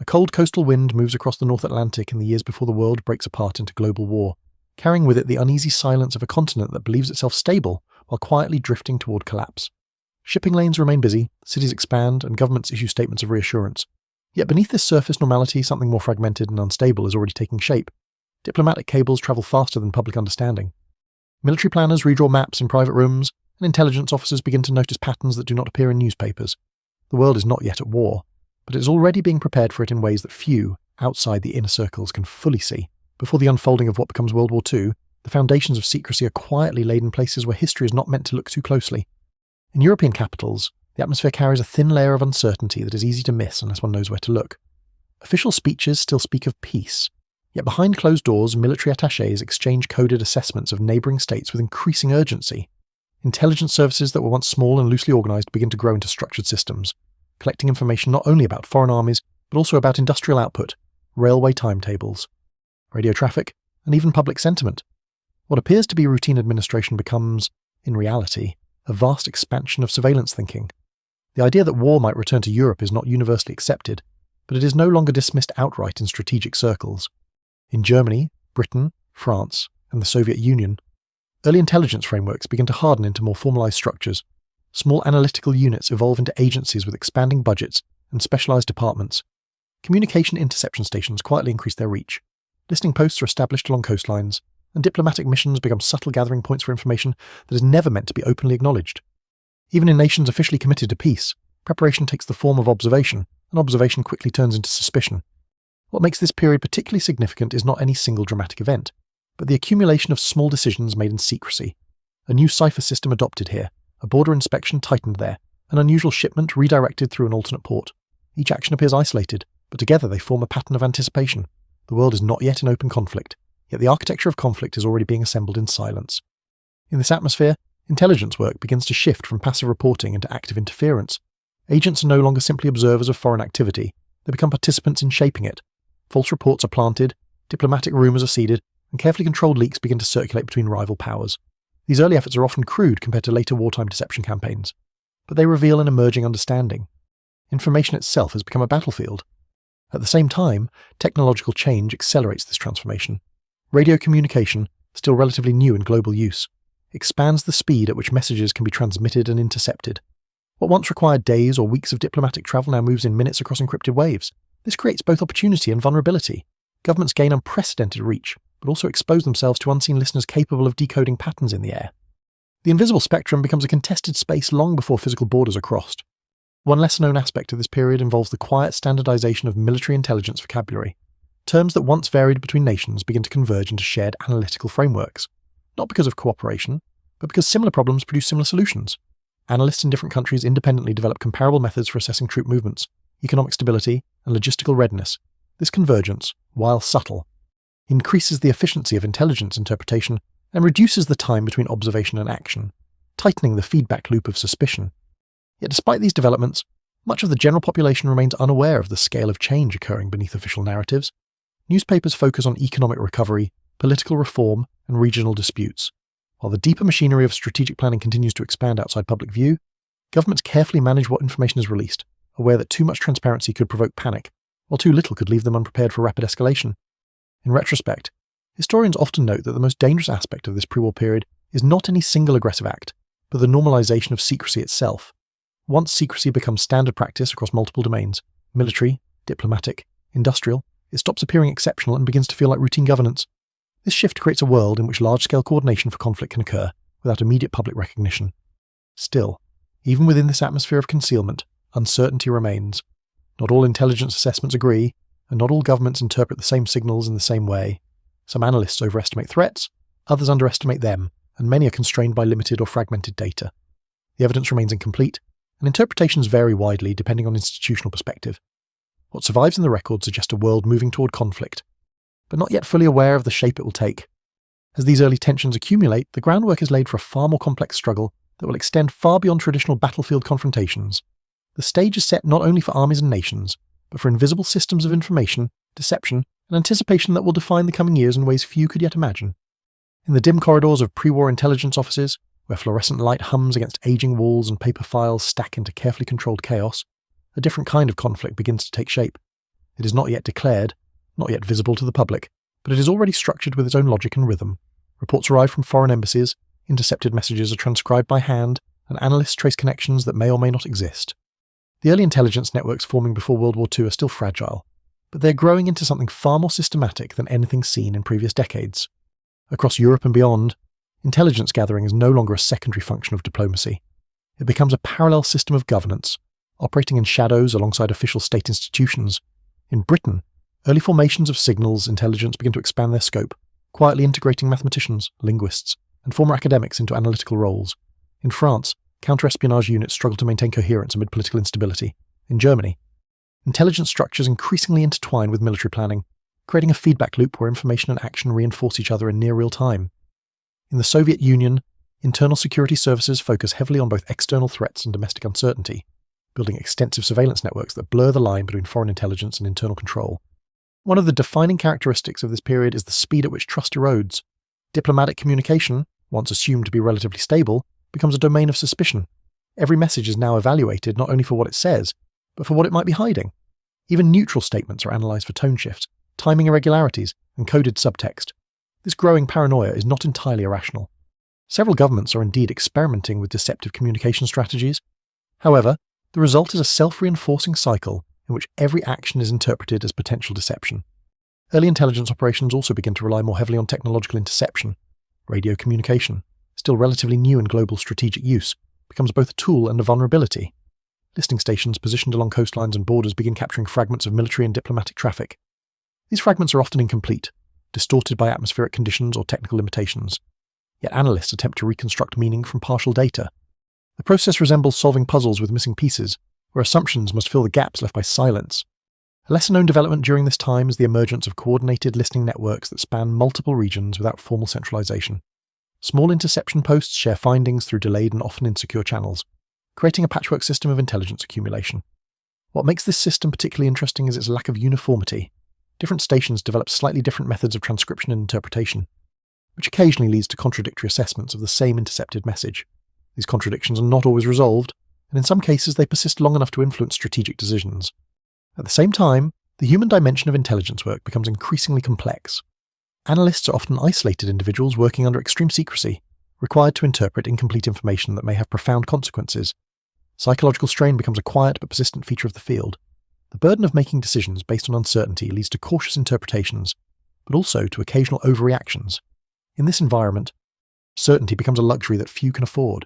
A cold coastal wind moves across the North Atlantic in the years before the world breaks apart into global war, carrying with it the uneasy silence of a continent that believes itself stable while quietly drifting toward collapse. Shipping lanes remain busy, cities expand, and governments issue statements of reassurance. Yet beneath this surface normality, something more fragmented and unstable is already taking shape. Diplomatic cables travel faster than public understanding. Military planners redraw maps in private rooms, and intelligence officers begin to notice patterns that do not appear in newspapers. The world is not yet at war, but it is already being prepared for it in ways that few, outside the inner circles, can fully see. Before the unfolding of what becomes World War II, the foundations of secrecy are quietly laid in places where history is not meant to look too closely. In European capitals, the atmosphere carries a thin layer of uncertainty that is easy to miss unless one knows where to look. Official speeches still speak of peace, yet behind closed doors, military attachés exchange coded assessments of neighbouring states with increasing urgency. Intelligence services that were once small and loosely organised begin to grow into structured systems, collecting information not only about foreign armies, but also about industrial output, railway timetables, radio traffic, and even public sentiment. What appears to be routine administration becomes, in reality, a vast expansion of surveillance thinking. The idea that war might return to Europe is not universally accepted, but it is no longer dismissed outright in strategic circles. In Germany, Britain, France, and the Soviet Union, early intelligence frameworks begin to harden into more formalized structures. Small analytical units evolve into agencies with expanding budgets and specialized departments. Communication interception stations quietly increase their reach. Listening posts are established along coastlines, and diplomatic missions become subtle gathering points for information that is never meant to be openly acknowledged. Even in nations officially committed to peace, preparation takes the form of observation, and observation quickly turns into suspicion. What makes this period particularly significant is not any single dramatic event, but the accumulation of small decisions made in secrecy. A new cipher system adopted here, a border inspection tightened there, an unusual shipment redirected through an alternate port. Each action appears isolated, but together they form a pattern of anticipation. The world is not yet in open conflict, yet the architecture of conflict is already being assembled in silence. In this atmosphere, intelligence work begins to shift from passive reporting into active interference. Agents are no longer simply observers of foreign activity, they become participants in shaping it. False reports are planted, diplomatic rumours are seeded, and carefully controlled leaks begin to circulate between rival powers. These early efforts are often crude compared to later wartime deception campaigns, but they reveal an emerging understanding. Information itself has become a battlefield. At the same time, technological change accelerates this transformation. Radio communication, still relatively new in global use, expands the speed at which messages can be transmitted and intercepted. What once required days or weeks of diplomatic travel now moves in minutes across encrypted waves. This creates both opportunity and vulnerability. Governments gain unprecedented reach, but also expose themselves to unseen listeners capable of decoding patterns in the air. The invisible spectrum becomes a contested space long before physical borders are crossed. One lesser-known aspect of this period involves the quiet standardization of military intelligence vocabulary. Terms that once varied between nations begin to converge into shared analytical frameworks, not because of cooperation, but because similar problems produce similar solutions. Analysts in different countries independently develop comparable methods for assessing troop movements, economic stability, and logistical readiness. This convergence, while subtle, increases the efficiency of intelligence interpretation and reduces the time between observation and action, tightening the feedback loop of suspicion. Yet despite these developments, much of the general population remains unaware of the scale of change occurring beneath official narratives. Newspapers focus on economic recovery, political reform, and regional disputes. While the deeper machinery of strategic planning continues to expand outside public view, governments carefully manage what information is released, aware that too much transparency could provoke panic, while too little could leave them unprepared for rapid escalation. In retrospect, historians often note that the most dangerous aspect of this pre-war period is not any single aggressive act, but the normalization of secrecy itself. Once secrecy becomes standard practice across multiple domains, military, diplomatic, industrial, it stops appearing exceptional and begins to feel like routine governance. This shift creates a world in which large-scale coordination for conflict can occur without immediate public recognition. Still, even within this atmosphere of concealment, uncertainty remains. Not all intelligence assessments agree, and not all governments interpret the same signals in the same way. Some analysts overestimate threats, others underestimate them, and many are constrained by limited or fragmented data. The evidence remains incomplete, and interpretations vary widely depending on institutional perspective. What survives in the record suggests a world moving toward conflict, but not yet fully aware of the shape it will take. As these early tensions accumulate, the groundwork is laid for a far more complex struggle that will extend far beyond traditional battlefield confrontations. The stage is set not only for armies and nations, but for invisible systems of information, deception, and anticipation that will define the coming years in ways few could yet imagine. In the dim corridors of pre-war intelligence offices, where fluorescent light hums against aging walls and paper files stack into carefully controlled chaos, a different kind of conflict begins to take shape. It is not yet declared, not yet visible to the public, but it is already structured with its own logic and rhythm. Reports arrive from foreign embassies, intercepted messages are transcribed by hand, and analysts trace connections that may or may not exist. The early intelligence networks forming before World War II are still fragile, but they're growing into something far more systematic than anything seen in previous decades. Across Europe and beyond, intelligence gathering is no longer a secondary function of diplomacy. It becomes a parallel system of governance, operating in shadows alongside official state institutions. In Britain, early formations of signals intelligence begin to expand their scope, quietly integrating mathematicians, linguists, and former academics into analytical roles. In France, counter-espionage units struggle to maintain coherence amid political instability. In Germany, intelligence structures increasingly intertwine with military planning, creating a feedback loop where information and action reinforce each other in near real time. In the Soviet Union, internal security services focus heavily on both external threats and domestic uncertainty, building extensive surveillance networks that blur the line between foreign intelligence and internal control. One of the defining characteristics of this period is the speed at which trust erodes. Diplomatic communication, once assumed to be relatively stable, becomes a domain of suspicion. Every message is now evaluated not only for what it says, but for what it might be hiding. Even neutral statements are analysed for tone shifts, timing irregularities, and coded subtext. This growing paranoia is not entirely irrational. Several governments are indeed experimenting with deceptive communication strategies. However, the result is a self-reinforcing cycle in which every action is interpreted as potential deception. Early intelligence operations also begin to rely more heavily on technological interception. Radio communication, still relatively new in global strategic use, becomes both a tool and a vulnerability. Listening stations positioned along coastlines and borders begin capturing fragments of military and diplomatic traffic. These fragments are often incomplete, distorted by atmospheric conditions or technical limitations. Yet analysts attempt to reconstruct meaning from partial data. The process resembles solving puzzles with missing pieces, where assumptions must fill the gaps left by silence. A lesser-known development during this time is the emergence of coordinated listening networks that span multiple regions without formal centralization. Small interception posts share findings through delayed and often insecure channels, creating a patchwork system of intelligence accumulation. What makes this system particularly interesting is its lack of uniformity. Different stations develop slightly different methods of transcription and interpretation, which occasionally leads to contradictory assessments of the same intercepted message. These contradictions are not always resolved, and in some cases they persist long enough to influence strategic decisions. At the same time, the human dimension of intelligence work becomes increasingly complex. Analysts are often isolated individuals working under extreme secrecy, required to interpret incomplete information that may have profound consequences. Psychological strain becomes a quiet but persistent feature of the field. The burden of making decisions based on uncertainty leads to cautious interpretations, but also to occasional overreactions. In this environment, certainty becomes a luxury that few can afford.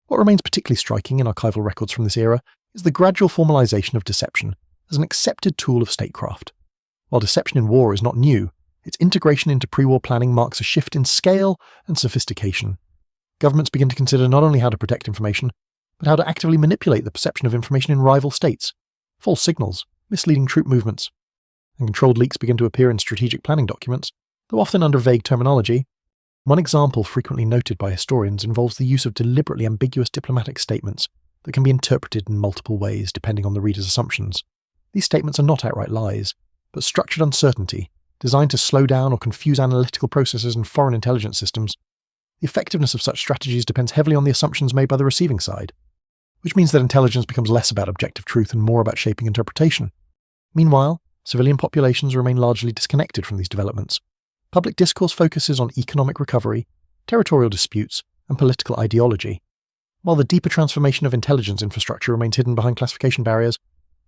What remains particularly striking in archival records from this era is the gradual formalization of deception as an accepted tool of statecraft. While deception in war is not new, its integration into pre-war planning marks a shift in scale and sophistication. Governments begin to consider not only how to protect information, but how to actively manipulate the perception of information in rival states. False signals, misleading troop movements, and controlled leaks begin to appear in strategic planning documents, though often under vague terminology. One example frequently noted by historians involves the use of deliberately ambiguous diplomatic statements that can be interpreted in multiple ways depending on the reader's assumptions. These statements are not outright lies, but structured uncertainty, designed to slow down or confuse analytical processes in foreign intelligence systems. The effectiveness of such strategies depends heavily on the assumptions made by the receiving side, which means that intelligence becomes less about objective truth and more about shaping interpretation. Meanwhile, civilian populations remain largely disconnected from these developments. Public discourse focuses on economic recovery, territorial disputes, and political ideology. While the deeper transformation of intelligence infrastructure remains hidden behind classification barriers,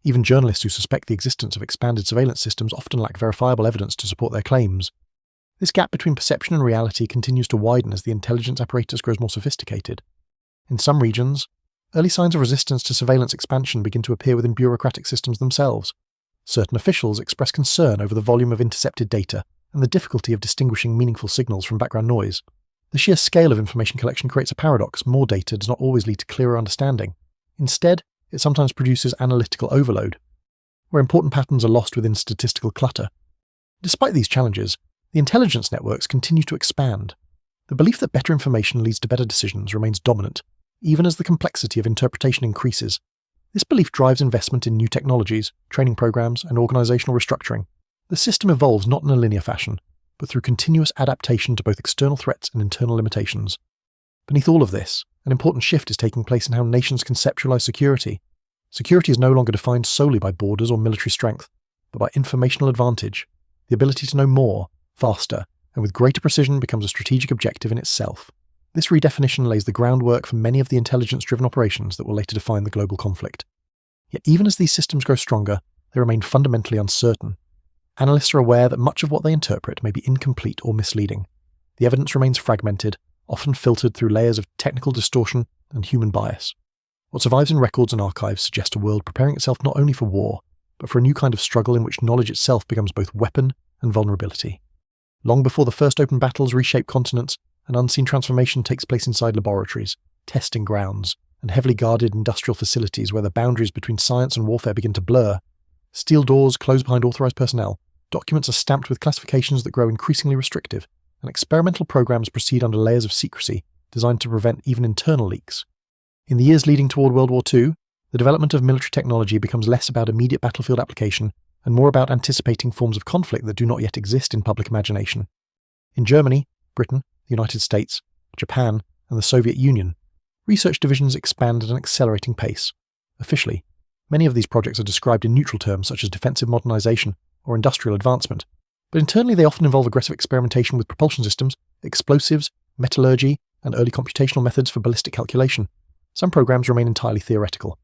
even journalists who suspect the existence of expanded surveillance systems often lack verifiable evidence to support their claims. This gap between perception and reality continues to widen as the intelligence apparatus grows more sophisticated. In some regions, early signs of resistance to surveillance expansion begin to appear within bureaucratic systems themselves. Certain officials express concern over the volume of intercepted data and the difficulty of distinguishing meaningful signals from background noise. The sheer scale of information collection creates a paradox. More data does not always lead to clearer understanding. Instead, it sometimes produces analytical overload, where important patterns are lost within statistical clutter. Despite these challenges, the intelligence networks continue to expand. The belief that better information leads to better decisions remains dominant, even as the complexity of interpretation increases. This belief drives investment in new technologies, training programs, and organizational restructuring. The system evolves not in a linear fashion, but through continuous adaptation to both external threats and internal limitations. Beneath all of this, an important shift is taking place in how nations conceptualize security. Security is no longer defined solely by borders or military strength. but by informational advantage. The ability to know more, faster, and with greater precision becomes a strategic objective in itself. This redefinition lays the groundwork for many of the intelligence-driven operations that will later define the global conflict. Yet even as these systems grow stronger, they remain fundamentally uncertain. Analysts are aware that much of what they interpret may be incomplete or misleading. The evidence remains fragmented, often filtered through layers of technical distortion and human bias. What survives in records and archives suggests a world preparing itself not only for war, but for a new kind of struggle in which knowledge itself becomes both weapon and vulnerability. Long before the first open battles reshape continents, an unseen transformation takes place inside laboratories, testing grounds, and heavily guarded industrial facilities where the boundaries between science and warfare begin to blur. Steel doors close behind authorized personnel, documents are stamped with classifications that grow increasingly restrictive, and experimental programs proceed under layers of secrecy designed to prevent even internal leaks. In the years leading toward World War II, the development of military technology becomes less about immediate battlefield application and more about anticipating forms of conflict that do not yet exist in public imagination. In Germany, Britain, the United States, Japan, and the Soviet Union, research divisions expand at an accelerating pace. Officially, many of these projects are described in neutral terms such as defensive modernization or industrial advancement, but internally they often involve aggressive experimentation with propulsion systems, explosives, metallurgy, and early computational methods for ballistic calculation. Some programs remain entirely theoretical,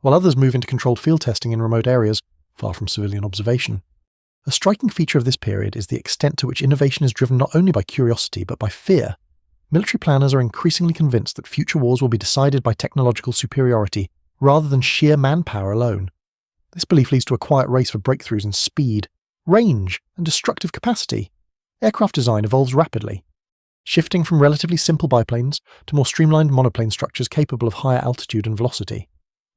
while others move into controlled field testing in remote areas, far from civilian observation. A striking feature of this period is the extent to which innovation is driven not only by curiosity but by fear. Military planners are increasingly convinced that future wars will be decided by technological superiority rather than sheer manpower alone. This belief leads to a quiet race for breakthroughs in speed, range, and destructive capacity. Aircraft design evolves rapidly, shifting from relatively simple biplanes to more streamlined monoplane structures capable of higher altitude and velocity.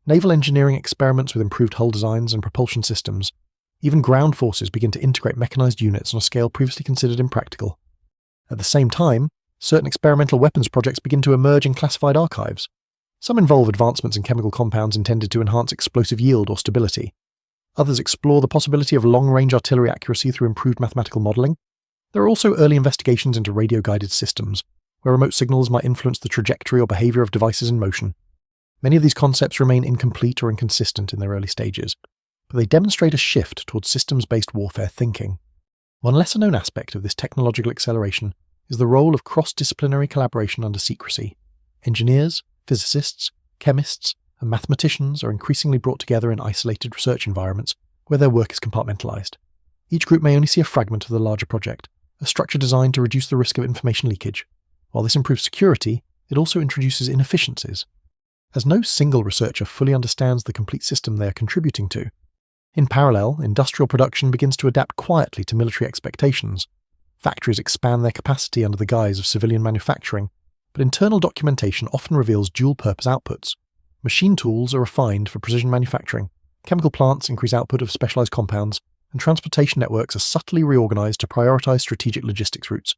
Naval engineering experiments with improved hull designs and propulsion systems. Even ground forces begin to integrate mechanized units on a scale previously considered impractical. At the same time, certain experimental weapons projects begin to emerge in classified archives. Some involve advancements in chemical compounds intended to enhance explosive yield or stability. Others explore the possibility of long-range artillery accuracy through improved mathematical modeling. There are also early investigations into radio-guided systems, where remote signals might influence the trajectory or behavior of devices in motion. Many of these concepts remain incomplete or inconsistent in their early stages, but they demonstrate a shift towards systems-based warfare thinking. One lesser-known aspect of this technological acceleration is the role of cross-disciplinary collaboration under secrecy. Engineers, physicists, chemists, and mathematicians are increasingly brought together in isolated research environments where their work is compartmentalized. Each group may only see a fragment of the larger project, a structure designed to reduce the risk of information leakage. While this improves security, it also introduces inefficiencies, as no single researcher fully understands the complete system they are contributing to. In parallel, industrial production begins to adapt quietly to military expectations. Factories expand their capacity under the guise of civilian manufacturing, but internal documentation often reveals dual-purpose outputs. Machine tools are refined for precision manufacturing, chemical plants increase output of specialized compounds, and transportation networks are subtly reorganized to prioritize strategic logistics routes.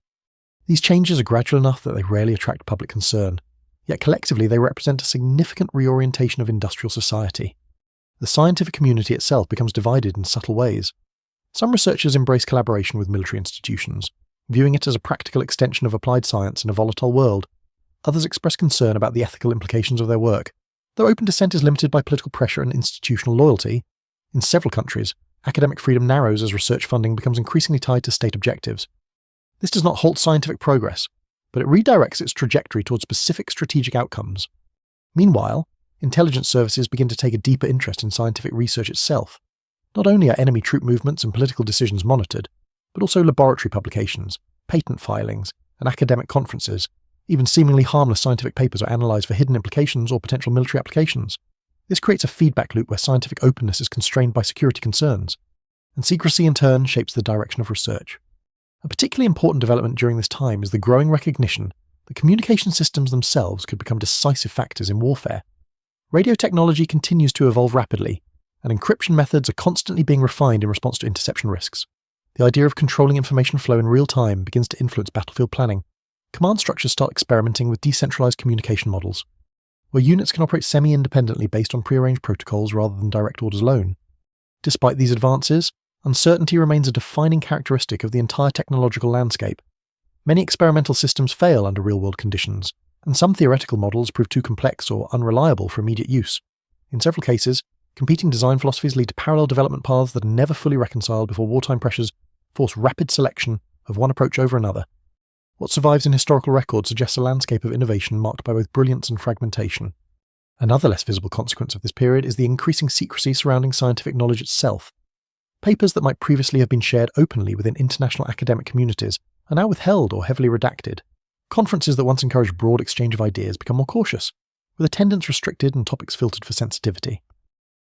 These changes are gradual enough that they rarely attract public concern, yet collectively they represent a significant reorientation of industrial society. The scientific community itself becomes divided in subtle ways. Some researchers embrace collaboration with military institutions, viewing it as a practical extension of applied science in a volatile world. Others express concern about the ethical implications of their work. Though open dissent is limited by political pressure and institutional loyalty, in several countries, academic freedom narrows as research funding becomes increasingly tied to state objectives. This does not halt scientific progress, but it redirects its trajectory towards specific strategic outcomes. Meanwhile, intelligence services begin to take a deeper interest in scientific research itself. Not only are enemy troop movements and political decisions monitored, but also laboratory publications, patent filings, and academic conferences. Even seemingly harmless scientific papers are analysed for hidden implications or potential military applications. This creates a feedback loop where scientific openness is constrained by security concerns, and secrecy in turn shapes the direction of research. A particularly important development during this time is the growing recognition that communication systems themselves could become decisive factors in warfare. Radio technology continues to evolve rapidly, and encryption methods are constantly being refined in response to interception risks. The idea of controlling information flow in real time begins to influence battlefield planning. Command structures start experimenting with decentralized communication models, where units can operate semi-independently based on prearranged protocols rather than direct orders alone. Despite these advances, uncertainty remains a defining characteristic of the entire technological landscape. Many experimental systems fail under real-world conditions, and some theoretical models prove too complex or unreliable for immediate use. In several cases, Competing design philosophies lead to parallel development paths that are never fully reconciled before wartime pressures force rapid selection of one approach over another. What survives in historical record suggests a landscape of innovation marked by both brilliance and fragmentation. Another less visible consequence of this period is the increasing secrecy surrounding scientific knowledge itself. Papers that might previously have been shared openly within international academic communities are now withheld or heavily redacted. Conferences that once encouraged broad exchange of ideas become more cautious, with attendance restricted and topics filtered for sensitivity.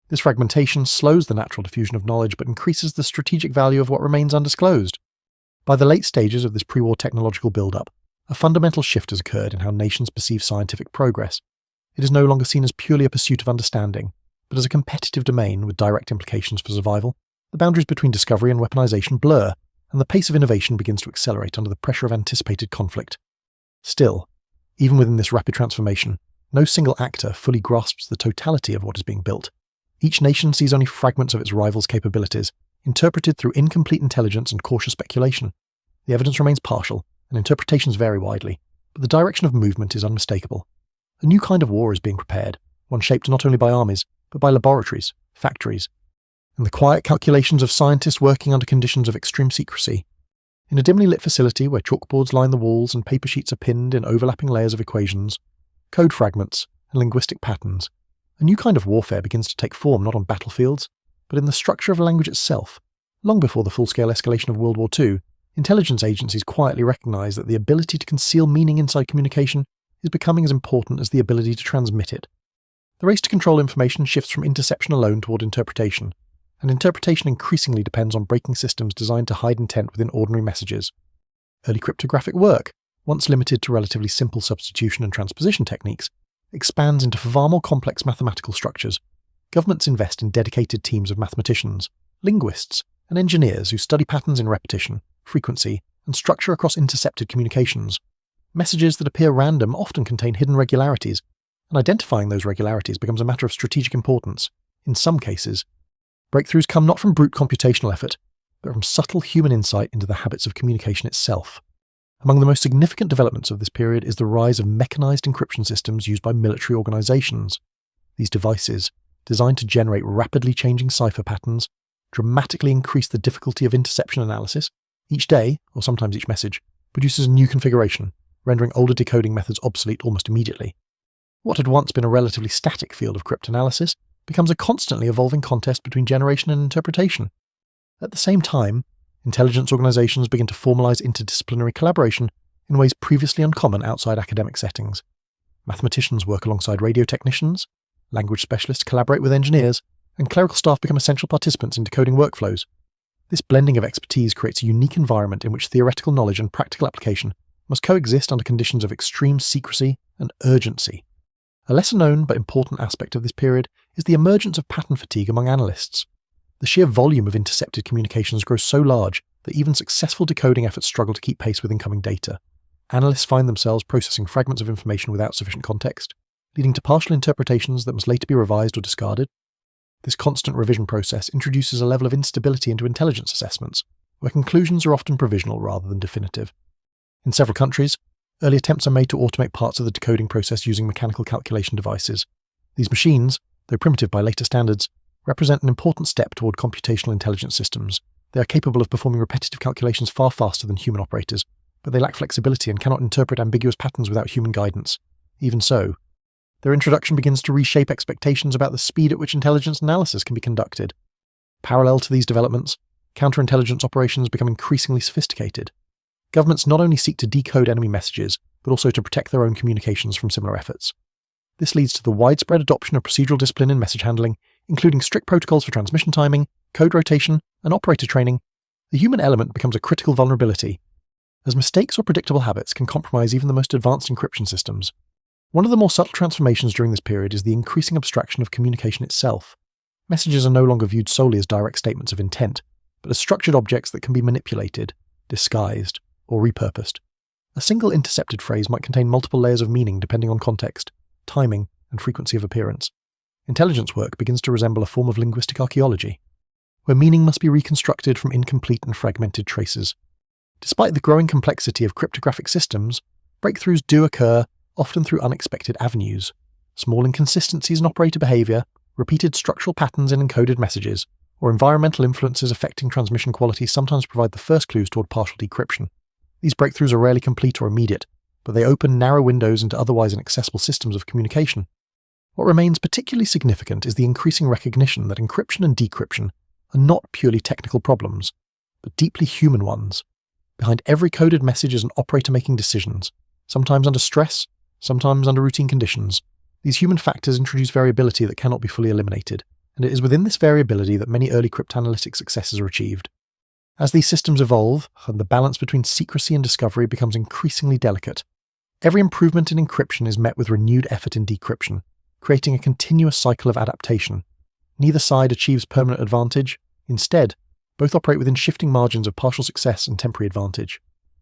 This fragmentation slows the natural diffusion of knowledge but increases the strategic value of what remains undisclosed. By the late stages of this pre-war technological build-up, a fundamental shift has occurred in how nations perceive scientific progress. It is no longer seen as purely a pursuit of understanding, but as a competitive domain with direct implications for survival. The boundaries between discovery and weaponization blur, and the pace of innovation begins to accelerate under the pressure of anticipated conflict. Still, even within this rapid transformation, no single actor fully grasps the totality of what is being built. Each nation sees only fragments of its rival's capabilities, interpreted through incomplete intelligence and cautious speculation. The evidence remains partial, and interpretations vary widely, but the direction of movement is unmistakable. A new kind of war is being prepared, one shaped not only by armies, but by laboratories, factories, and the quiet calculations of scientists working under conditions of extreme secrecy. In a dimly lit facility where chalkboards line the walls and paper sheets are pinned in overlapping layers of equations, code fragments, and linguistic patterns, a new kind of warfare begins to take form not on battlefields, but in the structure of language itself. Long before the full-scale escalation of World War II, intelligence agencies quietly recognized that the ability to conceal meaning inside communication is becoming as important as the ability to transmit it. The race to control information shifts from interception alone toward interpretation, and interpretation increasingly depends on breaking systems designed to hide intent within ordinary messages. Early cryptographic work, once limited to relatively simple substitution and transposition techniques, expands into far more complex mathematical structures. Governments invest in dedicated teams of mathematicians, linguists, and engineers who study patterns in repetition, frequency, and structure across intercepted communications. Messages that appear random often contain hidden regularities, and identifying those regularities becomes a matter of strategic importance. In some cases, breakthroughs come not from brute computational effort, but from subtle human insight into the habits of communication itself. Among the most significant developments of this period is the rise of mechanized encryption systems used by military organizations. These devices, designed to generate rapidly changing cipher patterns, dramatically increase the difficulty of interception analysis. Each day, or sometimes each message, produces a new configuration, rendering older decoding methods obsolete almost immediately. What had once been a relatively static field of cryptanalysis becomes a constantly evolving contest between generation and interpretation. At the same time, intelligence organizations begin to formalize interdisciplinary collaboration in ways previously uncommon outside academic settings. Mathematicians work alongside radio technicians, language specialists collaborate with engineers, and clerical staff become essential participants in decoding workflows. This blending of expertise creates a unique environment in which theoretical knowledge and practical application must coexist under conditions of extreme secrecy and urgency. A lesser-known but important aspect of this period is the emergence of pattern fatigue among analysts. The sheer volume of intercepted communications grows so large that even successful decoding efforts struggle to keep pace with incoming data. Analysts find themselves processing fragments of information without sufficient context, leading to partial interpretations that must later be revised or discarded. This constant revision process introduces a level of instability into intelligence assessments, where conclusions are often provisional rather than definitive. In several countries, early attempts are made to automate parts of the decoding process using mechanical calculation devices. These machines, though primitive by later standards, represent an important step toward computational intelligence systems. They are capable of performing repetitive calculations far faster than human operators, but they lack flexibility and cannot interpret ambiguous patterns without human guidance. Even so, their introduction begins to reshape expectations about the speed at which intelligence analysis can be conducted. Parallel to these developments, counterintelligence operations become increasingly sophisticated. Governments not only seek to decode enemy messages, but also to protect their own communications from similar efforts. This leads to the widespread adoption of procedural discipline in message handling, including strict protocols for transmission timing, code rotation, and operator training. The human element becomes a critical vulnerability, as mistakes or predictable habits can compromise even the most advanced encryption systems. One of the more subtle transformations during this period is the increasing abstraction of communication itself. Messages are no longer viewed solely as direct statements of intent, but as structured objects that can be manipulated, disguised, or repurposed. A single intercepted phrase might contain multiple layers of meaning depending on context, timing, and frequency of appearance. Intelligence work begins to resemble a form of linguistic archaeology, where meaning must be reconstructed from incomplete and fragmented traces. Despite the growing complexity of cryptographic systems, breakthroughs do occur, often through unexpected avenues. Small inconsistencies in operator behavior, Repeated structural patterns in encoded messages, or environmental influences affecting transmission quality sometimes provide the first clues toward partial decryption. These breakthroughs are rarely complete or immediate, but they open narrow windows into otherwise inaccessible systems of communication. What remains particularly significant is the increasing recognition that encryption and decryption are not purely technical problems, but deeply human ones. Behind every coded message is an operator making decisions, sometimes under stress, sometimes under routine conditions. These human factors introduce variability that cannot be fully eliminated, and it is within this variability that many early cryptanalytic successes are achieved. As these systems evolve, and the balance between secrecy and discovery becomes increasingly delicate, every improvement in encryption is met with renewed effort in decryption, creating a continuous cycle of adaptation. Neither side achieves permanent advantage. Instead, both operate within shifting margins of partial success and temporary advantage.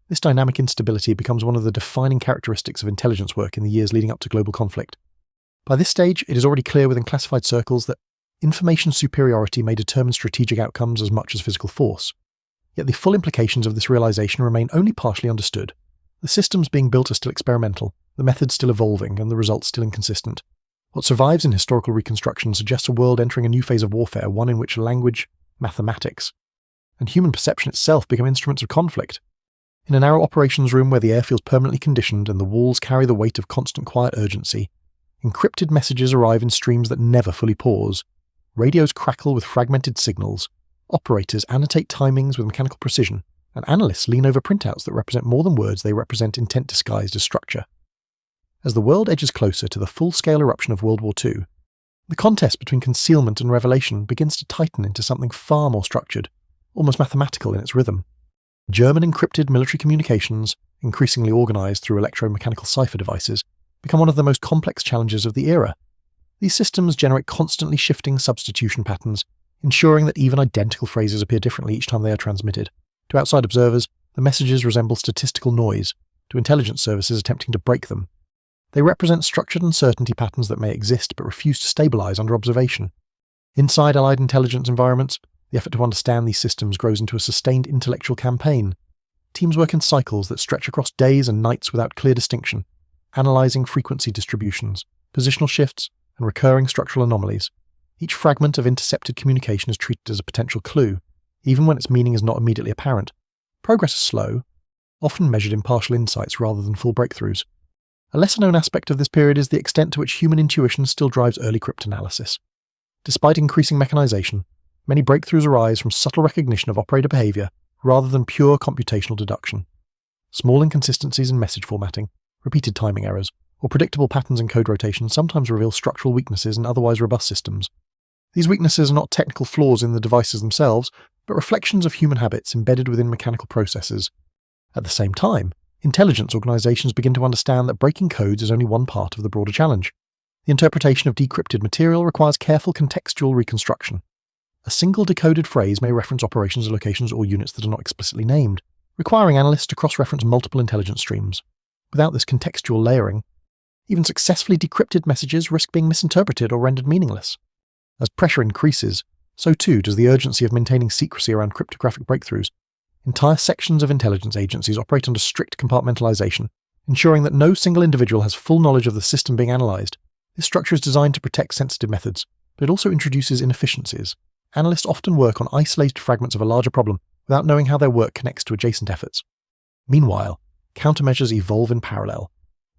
This dynamic instability becomes one of the defining characteristics of intelligence work in the years leading up to global conflict. By this stage, it is already clear within classified circles that information superiority may determine strategic outcomes as much as physical force. Yet the full implications of this realization remain only partially understood. The systems being built are still experimental, the methods still evolving, and the results still inconsistent. What survives in historical reconstruction suggests a world entering a new phase of warfare, one in which language, mathematics, and human perception itself become instruments of conflict. In a narrow operations room where the air feels permanently conditioned and the walls carry the weight of constant quiet urgency, encrypted messages arrive in streams that never fully pause. Radios crackle with fragmented signals. Operators annotate timings with mechanical precision, and analysts lean over printouts that represent more than words, they represent intent disguised as structure. As the world edges closer to the full-scale eruption of World War II, the contest between concealment and revelation begins to tighten into something far more structured, almost mathematical in its rhythm. German encrypted military communications, increasingly organized through electromechanical cipher devices, become one of the most complex challenges of the era. These systems generate constantly shifting substitution patterns, ensuring that even identical phrases appear differently each time they are transmitted. To outside observers, the messages resemble statistical noise, to intelligence services attempting to break them. They represent structured uncertainty patterns that may exist but refuse to stabilize under observation. Inside Allied intelligence environments, the effort to understand these systems grows into a sustained intellectual campaign. Teams work in cycles that stretch across days and nights without clear distinction, analyzing frequency distributions, positional shifts, and recurring structural anomalies. Each fragment of intercepted communication is treated as a potential clue, even when its meaning is not immediately apparent. Progress is slow, often measured in partial insights rather than full breakthroughs. A lesser-known aspect of this period is the extent to which human intuition still drives early cryptanalysis. Despite increasing mechanization, many breakthroughs arise from subtle recognition of operator behavior rather than pure computational deduction. Small inconsistencies in message formatting, repeated timing errors, or predictable patterns in code rotation sometimes reveal structural weaknesses in otherwise robust systems. These weaknesses are not technical flaws in the devices themselves, but reflections of human habits embedded within mechanical processes. At the same time, intelligence organizations begin to understand that breaking codes is only one part of the broader challenge. The interpretation of decrypted material requires careful contextual reconstruction. A single decoded phrase may reference operations, locations, or units that are not explicitly named, requiring analysts to cross-reference multiple intelligence streams. Without this contextual layering, even successfully decrypted messages risk being misinterpreted or rendered meaningless. As pressure increases, so too does the urgency of maintaining secrecy around cryptographic breakthroughs. Entire sections of intelligence agencies operate under strict compartmentalization, ensuring that no single individual has full knowledge of the system being analyzed. This structure is designed to protect sensitive methods, but it also introduces inefficiencies. Analysts often work on isolated fragments of a larger problem without knowing how their work connects to adjacent efforts. Meanwhile, countermeasures evolve in parallel.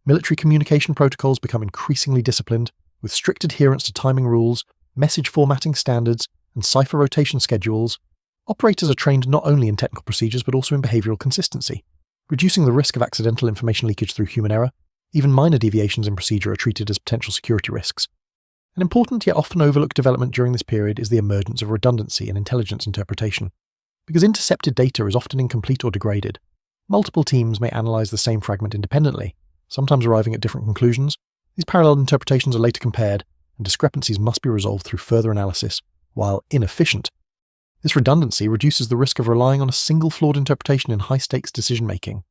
Military communication protocols become increasingly disciplined, with strict adherence to timing rules, message formatting standards, and cipher rotation schedules. Operators are trained not only in technical procedures but also in behavioral consistency, reducing the risk of accidental information leakage through human error. Even minor deviations in procedure are treated as potential security risks. An important yet often overlooked development during this period is the emergence of redundancy in intelligence interpretation. Because intercepted data is often incomplete or degraded, multiple teams may analyze the same fragment independently, sometimes arriving at different conclusions. These parallel interpretations are later compared, and discrepancies must be resolved through further analysis. While inefficient, this redundancy reduces the risk of relying on a single flawed interpretation in high-stakes decision-making.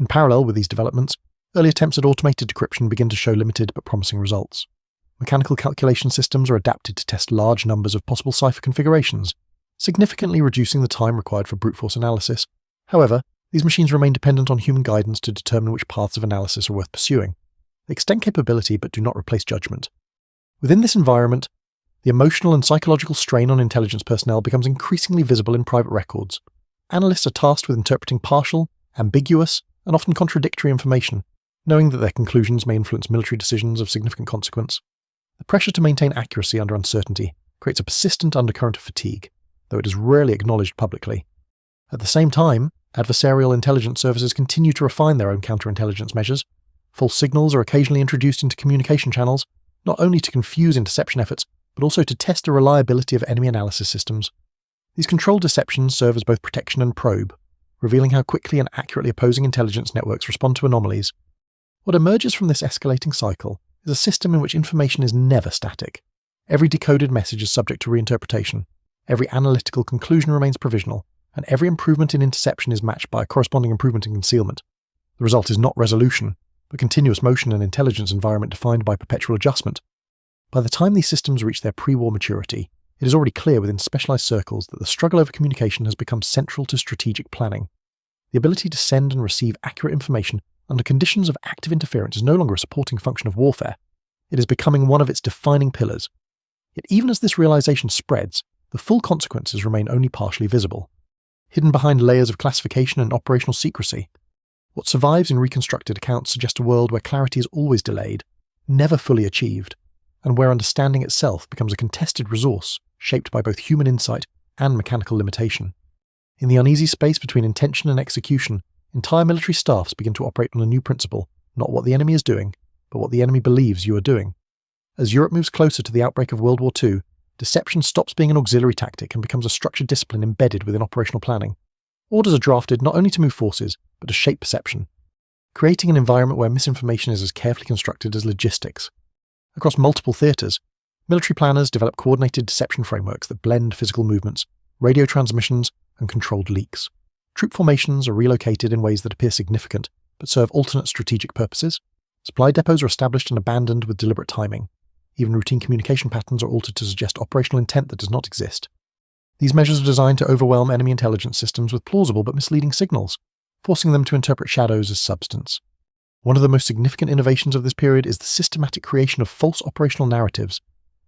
In parallel with these developments, early attempts at automated decryption begin to show limited but promising results. Mechanical calculation systems are adapted to test large numbers of possible cipher configurations, significantly reducing the time required for brute force analysis. However, these machines remain dependent on human guidance to determine which paths of analysis are worth pursuing. They extend capability but do not replace judgment. Within this environment, The emotional and psychological strain on intelligence personnel becomes increasingly visible in private records. Analysts are tasked with interpreting partial, ambiguous, and often contradictory information, knowing that their conclusions may influence military decisions of significant consequence. The pressure to maintain accuracy under uncertainty creates a persistent undercurrent of fatigue, though it is rarely acknowledged publicly. At the same time, adversarial intelligence services continue to refine their own counterintelligence measures. False signals are occasionally introduced into communication channels, not only to confuse interception efforts, but also to test the reliability of enemy analysis systems. These controlled deceptions serve as both protection and probe, revealing how quickly and accurately opposing intelligence networks respond to anomalies. What emerges from this escalating cycle is a system in which information is never static. Every decoded message is subject to reinterpretation, every analytical conclusion remains provisional, and every improvement in interception is matched by a corresponding improvement in concealment. The result is not resolution, but continuous motion and intelligence environment defined by perpetual adjustment. By the time these systems reach their pre-war maturity, it is already clear within specialized circles that the struggle over communication has become central to strategic planning. The ability to send and receive accurate information under conditions of active interference is no longer a supporting function of warfare. It is becoming one of its defining pillars. Yet even as this realization spreads, the full consequences remain only partially visible, hidden behind layers of classification and operational secrecy. What survives in reconstructed accounts suggests a world where clarity is always delayed, never fully achieved, and where understanding itself becomes a contested resource shaped by both human insight and mechanical limitation. In the uneasy space between intention and execution, entire military staffs begin to operate on a new principle, not what the enemy is doing, but what the enemy believes you are doing. As Europe moves closer to the outbreak of World War II, deception stops being an auxiliary tactic and becomes a structured discipline embedded within operational planning. Orders are drafted not only to move forces, but to shape perception, creating an environment where misinformation is as carefully constructed as logistics. Across multiple theatres, military planners develop coordinated deception frameworks that blend physical movements, radio transmissions, and controlled leaks. Troop formations are relocated in ways that appear significant, but serve alternate strategic purposes. Supply depots are established and abandoned with deliberate timing. Even routine communication patterns are altered to suggest operational intent that does not exist. These measures are designed to overwhelm enemy intelligence systems with plausible but misleading signals, forcing them to interpret shadows as substance. One of the most significant innovations of this period is the systematic creation of false operational narratives.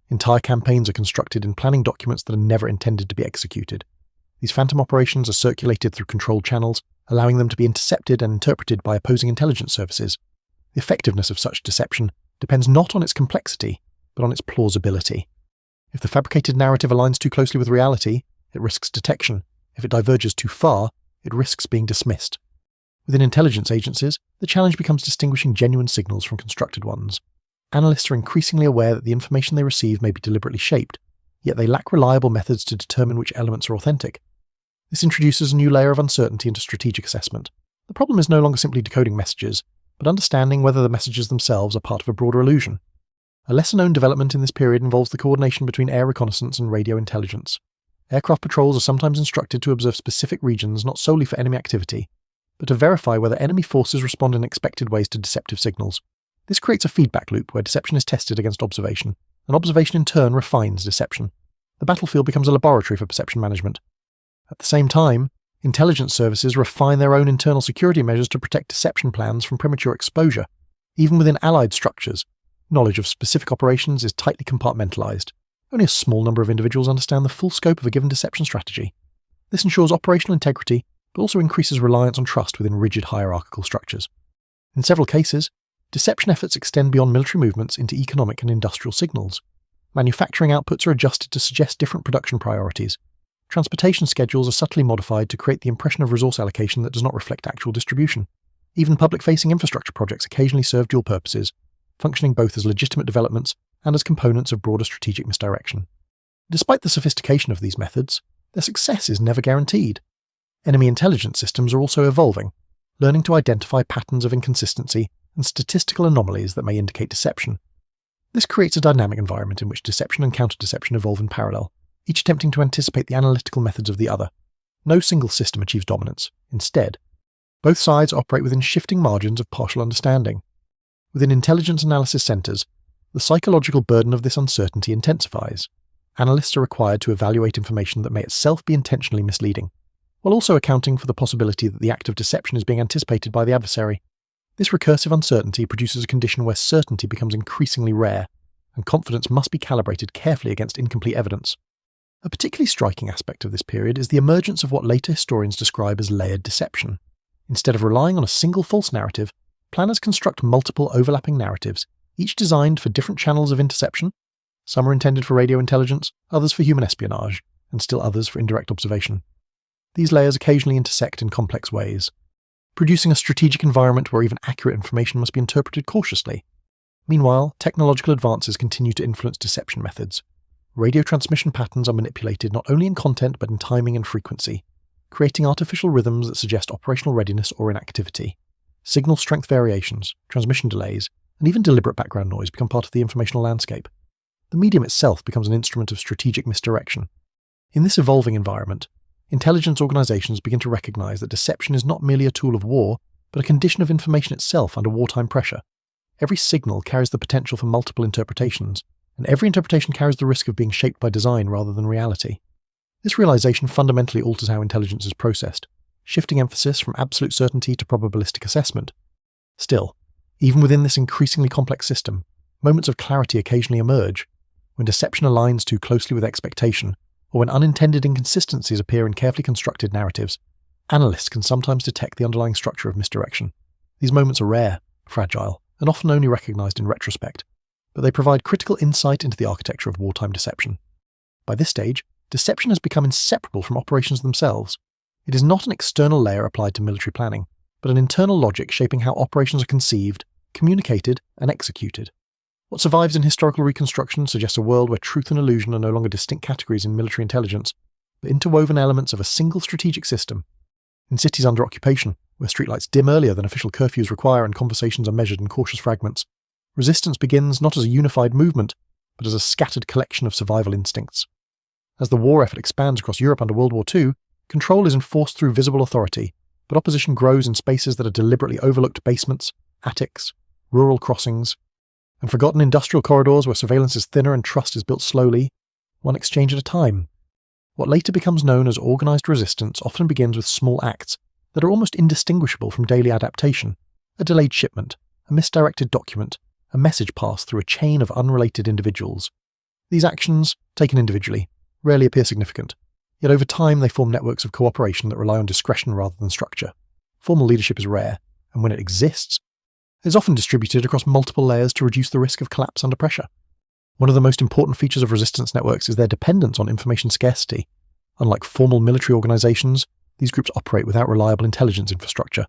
Entire campaigns are constructed in planning documents that are never intended to be executed. These phantom operations are circulated through controlled channels, allowing them to be intercepted and interpreted by opposing intelligence services. The effectiveness of such deception depends not on its complexity, but on its plausibility. If the fabricated narrative aligns too closely with reality, it risks detection. If it diverges too far, it risks being dismissed. Within intelligence agencies, the challenge becomes distinguishing genuine signals from constructed ones. Analysts are increasingly aware that the information they receive may be deliberately shaped, yet they lack reliable methods to determine which elements are authentic. This introduces a new layer of uncertainty into strategic assessment. The problem is no longer simply decoding messages, but understanding whether the messages themselves are part of a broader illusion. A lesser-known development in this period involves the coordination between air reconnaissance and radio intelligence. Aircraft patrols are sometimes instructed to observe specific regions not solely for enemy activity, but to verify whether enemy forces respond in expected ways to deceptive signals. This creates a feedback loop where deception is tested against observation, and observation in turn refines deception. The battlefield becomes a laboratory for perception management. At the same time, intelligence services refine their own internal security measures to protect deception plans from premature exposure. Even within allied structures, knowledge of specific operations is tightly compartmentalized. Only a small number of individuals understand the full scope of a given deception strategy. This ensures operational integrity, but also increases reliance on trust within rigid hierarchical structures. In several cases, deception efforts extend beyond military movements into economic and industrial signals. Manufacturing outputs are adjusted to suggest different production priorities. Transportation schedules are subtly modified to create the impression of resource allocation that does not reflect actual distribution. Even public-facing infrastructure projects occasionally serve dual purposes, functioning both as legitimate developments and as components of broader strategic misdirection. Despite the sophistication of these methods, their success is never guaranteed. Enemy intelligence systems are also evolving, learning to identify patterns of inconsistency and statistical anomalies that may indicate deception. This creates a dynamic environment in which deception and counter-deception evolve in parallel, each attempting to anticipate the analytical methods of the other. No single system achieves dominance. Instead, both sides operate within shifting margins of partial understanding. Within intelligence analysis centers, the psychological burden of this uncertainty intensifies. Analysts are required to evaluate information that may itself be intentionally misleading, while also accounting for the possibility that the act of deception is being anticipated by the adversary. This recursive uncertainty produces a condition where certainty becomes increasingly rare, and confidence must be calibrated carefully against incomplete evidence. A particularly striking aspect of this period is the emergence of what later historians describe as layered deception. Instead of relying on a single false narrative, planners construct multiple overlapping narratives, each designed for different channels of interception. Some are intended for radio intelligence, others for human espionage, and still others for indirect observation. These layers occasionally intersect in complex ways, producing a strategic environment where even accurate information must be interpreted cautiously. Meanwhile, technological advances continue to influence deception methods. Radio transmission patterns are manipulated not only in content but in timing and frequency, creating artificial rhythms that suggest operational readiness or inactivity. Signal strength variations, transmission delays, and even deliberate background noise become part of the informational landscape. The medium itself becomes an instrument of strategic misdirection. In this evolving environment, intelligence organizations begin to recognize that deception is not merely a tool of war, but a condition of information itself under wartime pressure. Every signal carries the potential for multiple interpretations, and every interpretation carries the risk of being shaped by design rather than reality. This realization fundamentally alters how intelligence is processed, shifting emphasis from absolute certainty to probabilistic assessment. Still, even within this increasingly complex system, moments of clarity occasionally emerge, when deception aligns too closely with expectation, or when unintended inconsistencies appear in carefully constructed narratives. Analysts can sometimes detect the underlying structure of misdirection. These moments are rare, fragile, and often only recognized in retrospect, but they provide critical insight into the architecture of wartime deception. By this stage, deception has become inseparable from operations themselves. It is not an external layer applied to military planning, but an internal logic shaping how operations are conceived, communicated, and executed. What survives in historical reconstruction suggests a world where truth and illusion are no longer distinct categories in military intelligence, but interwoven elements of a single strategic system. In cities under occupation, where streetlights dim earlier than official curfews require and conversations are measured in cautious fragments, resistance begins not as a unified movement, but as a scattered collection of survival instincts. As the war effort expands across Europe under World War II, control is enforced through visible authority, but opposition grows in spaces that are deliberately overlooked basements, attics, rural crossings, and forgotten industrial corridors where surveillance is thinner and trust is built slowly, one exchange at a time. What later becomes known as organized resistance often begins with small acts that are almost indistinguishable from daily adaptation: a delayed shipment, a misdirected document, a message passed through a chain of unrelated individuals. These actions, taken individually, rarely appear significant, yet over time they form networks of cooperation that rely on discretion rather than structure. Formal leadership is rare, and when it exists, it is often distributed across multiple layers to reduce the risk of collapse under pressure. One of the most important features of resistance networks is their dependence on information scarcity. Unlike formal military organizations, these groups operate without reliable intelligence infrastructure.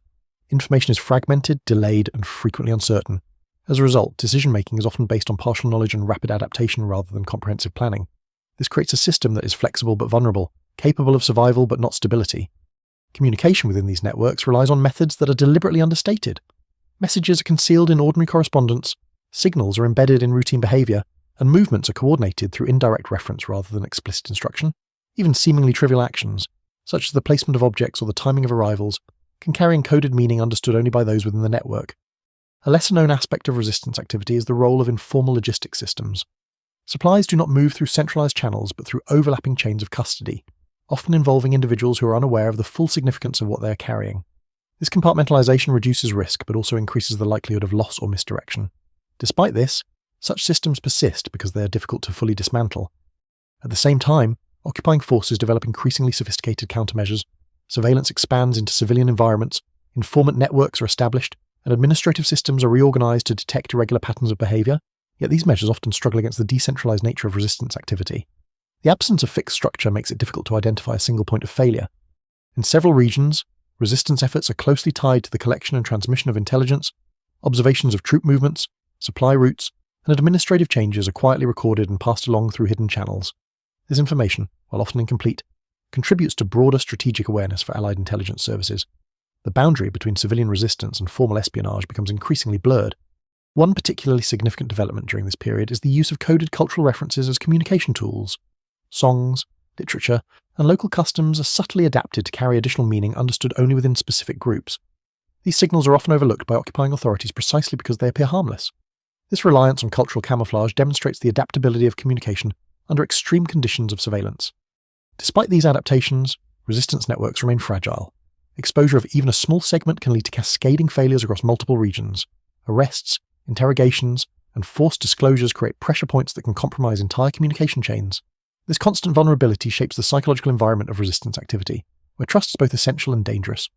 Information is fragmented, delayed, and frequently uncertain. As a result, decision-making is often based on partial knowledge and rapid adaptation rather than comprehensive planning. This creates a system that is flexible but vulnerable, capable of survival but not stability. Communication within these networks relies on methods that are deliberately understated. Messages are concealed in ordinary correspondence, signals are embedded in routine behavior, and movements are coordinated through indirect reference rather than explicit instruction. Even seemingly trivial actions, such as the placement of objects or the timing of arrivals, can carry encoded meaning understood only by those within the network. A lesser-known aspect of resistance activity is the role of informal logistics systems. Supplies do not move through centralized channels but through overlapping chains of custody, often involving individuals who are unaware of the full significance of what they are carrying. This compartmentalization reduces risk but also increases the likelihood of loss or misdirection. Despite this, such systems persist because they are difficult to fully dismantle. At the same time, occupying forces develop increasingly sophisticated countermeasures, surveillance expands into civilian environments, informant networks are established, and administrative systems are reorganized to detect irregular patterns of behavior, yet these measures often struggle against the decentralized nature of resistance activity. The absence of fixed structure makes it difficult to identify a single point of failure. In several regions, resistance efforts are closely tied to the collection and transmission of intelligence, observations of troop movements, supply routes, and administrative changes are quietly recorded and passed along through hidden channels. This information, while often incomplete, contributes to broader strategic awareness for Allied intelligence services. The boundary between civilian resistance and formal espionage becomes increasingly blurred. One particularly significant development during this period is the use of coded cultural references as communication tools. Songs, literature, and local customs are subtly adapted to carry additional meaning understood only within specific groups. These signals are often overlooked by occupying authorities precisely because they appear harmless. This reliance on cultural camouflage demonstrates the adaptability of communication under extreme conditions of surveillance. Despite these adaptations, resistance networks remain fragile. Exposure of even a small segment can lead to cascading failures across multiple regions. Arrests, interrogations, and forced disclosures create pressure points that can compromise entire communication chains. This constant vulnerability shapes the psychological environment of resistance activity, where trust is both essential and dangerous.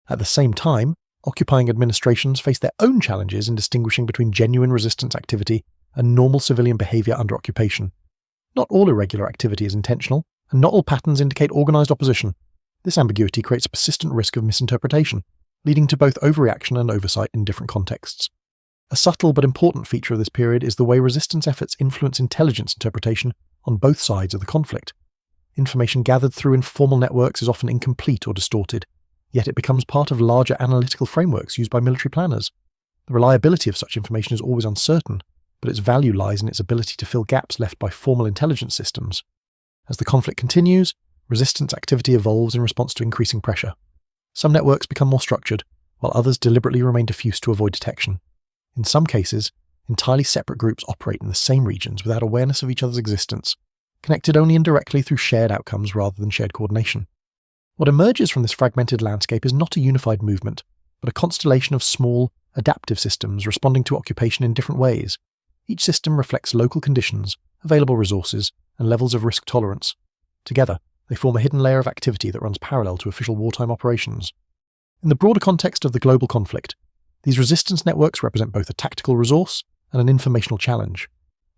At the same time, occupying administrations face their own challenges in distinguishing between genuine resistance activity and normal civilian behaviour under occupation. Not all irregular activity is intentional, and not all patterns indicate organised opposition. This ambiguity creates a persistent risk of misinterpretation, leading to both overreaction and oversight in different contexts. A subtle but important feature of this period is the way resistance efforts influence intelligence interpretation on both sides of the conflict. Information gathered through informal networks is often incomplete or distorted, yet it becomes part of larger analytical frameworks used by military planners. The reliability of such information is always uncertain, but its value lies in its ability to fill gaps left by formal intelligence systems. As the conflict continues, resistance activity evolves in response to increasing pressure. Some networks become more structured, while others deliberately remain diffuse to avoid detection. In some cases, entirely separate groups operate in the same regions without awareness of each other's existence, connected only indirectly through shared outcomes rather than shared coordination. What emerges from this fragmented landscape is not a unified movement, but a constellation of small, adaptive systems responding to occupation in different ways. Each system reflects local conditions, available resources, and levels of risk tolerance. Together, they form a hidden layer of activity that runs parallel to official wartime operations. In the broader context of the global conflict, these resistance networks represent both a tactical resource and an informational challenge.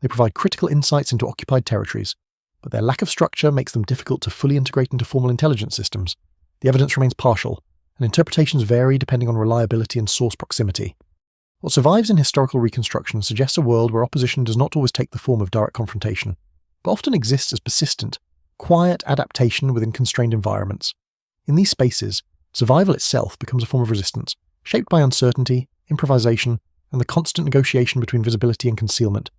They provide critical insights into occupied territories, but their lack of structure makes them difficult to fully integrate into formal intelligence systems. The evidence remains partial, and interpretations vary depending on reliability and source proximity. What survives in historical reconstruction suggests a world where opposition does not always take the form of direct confrontation, but often exists as persistent, quiet adaptation within constrained environments. In these spaces, survival itself becomes a form of resistance, shaped by uncertainty, improvisation, and the constant negotiation between visibility and concealment.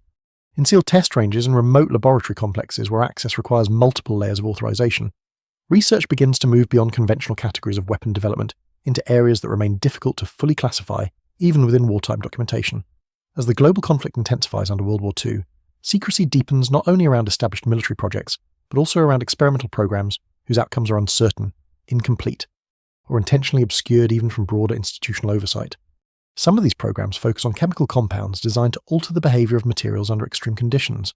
In sealed test ranges and remote laboratory complexes where access requires multiple layers of authorization, research begins to move beyond conventional categories of weapon development into areas that remain difficult to fully classify, even within wartime documentation. As the global conflict intensifies under World War II, secrecy deepens not only around established military projects, but also around experimental programs whose outcomes are uncertain, incomplete, or intentionally obscured even from broader institutional oversight. Some of these programs focus on chemical compounds designed to alter the behavior of materials under extreme conditions.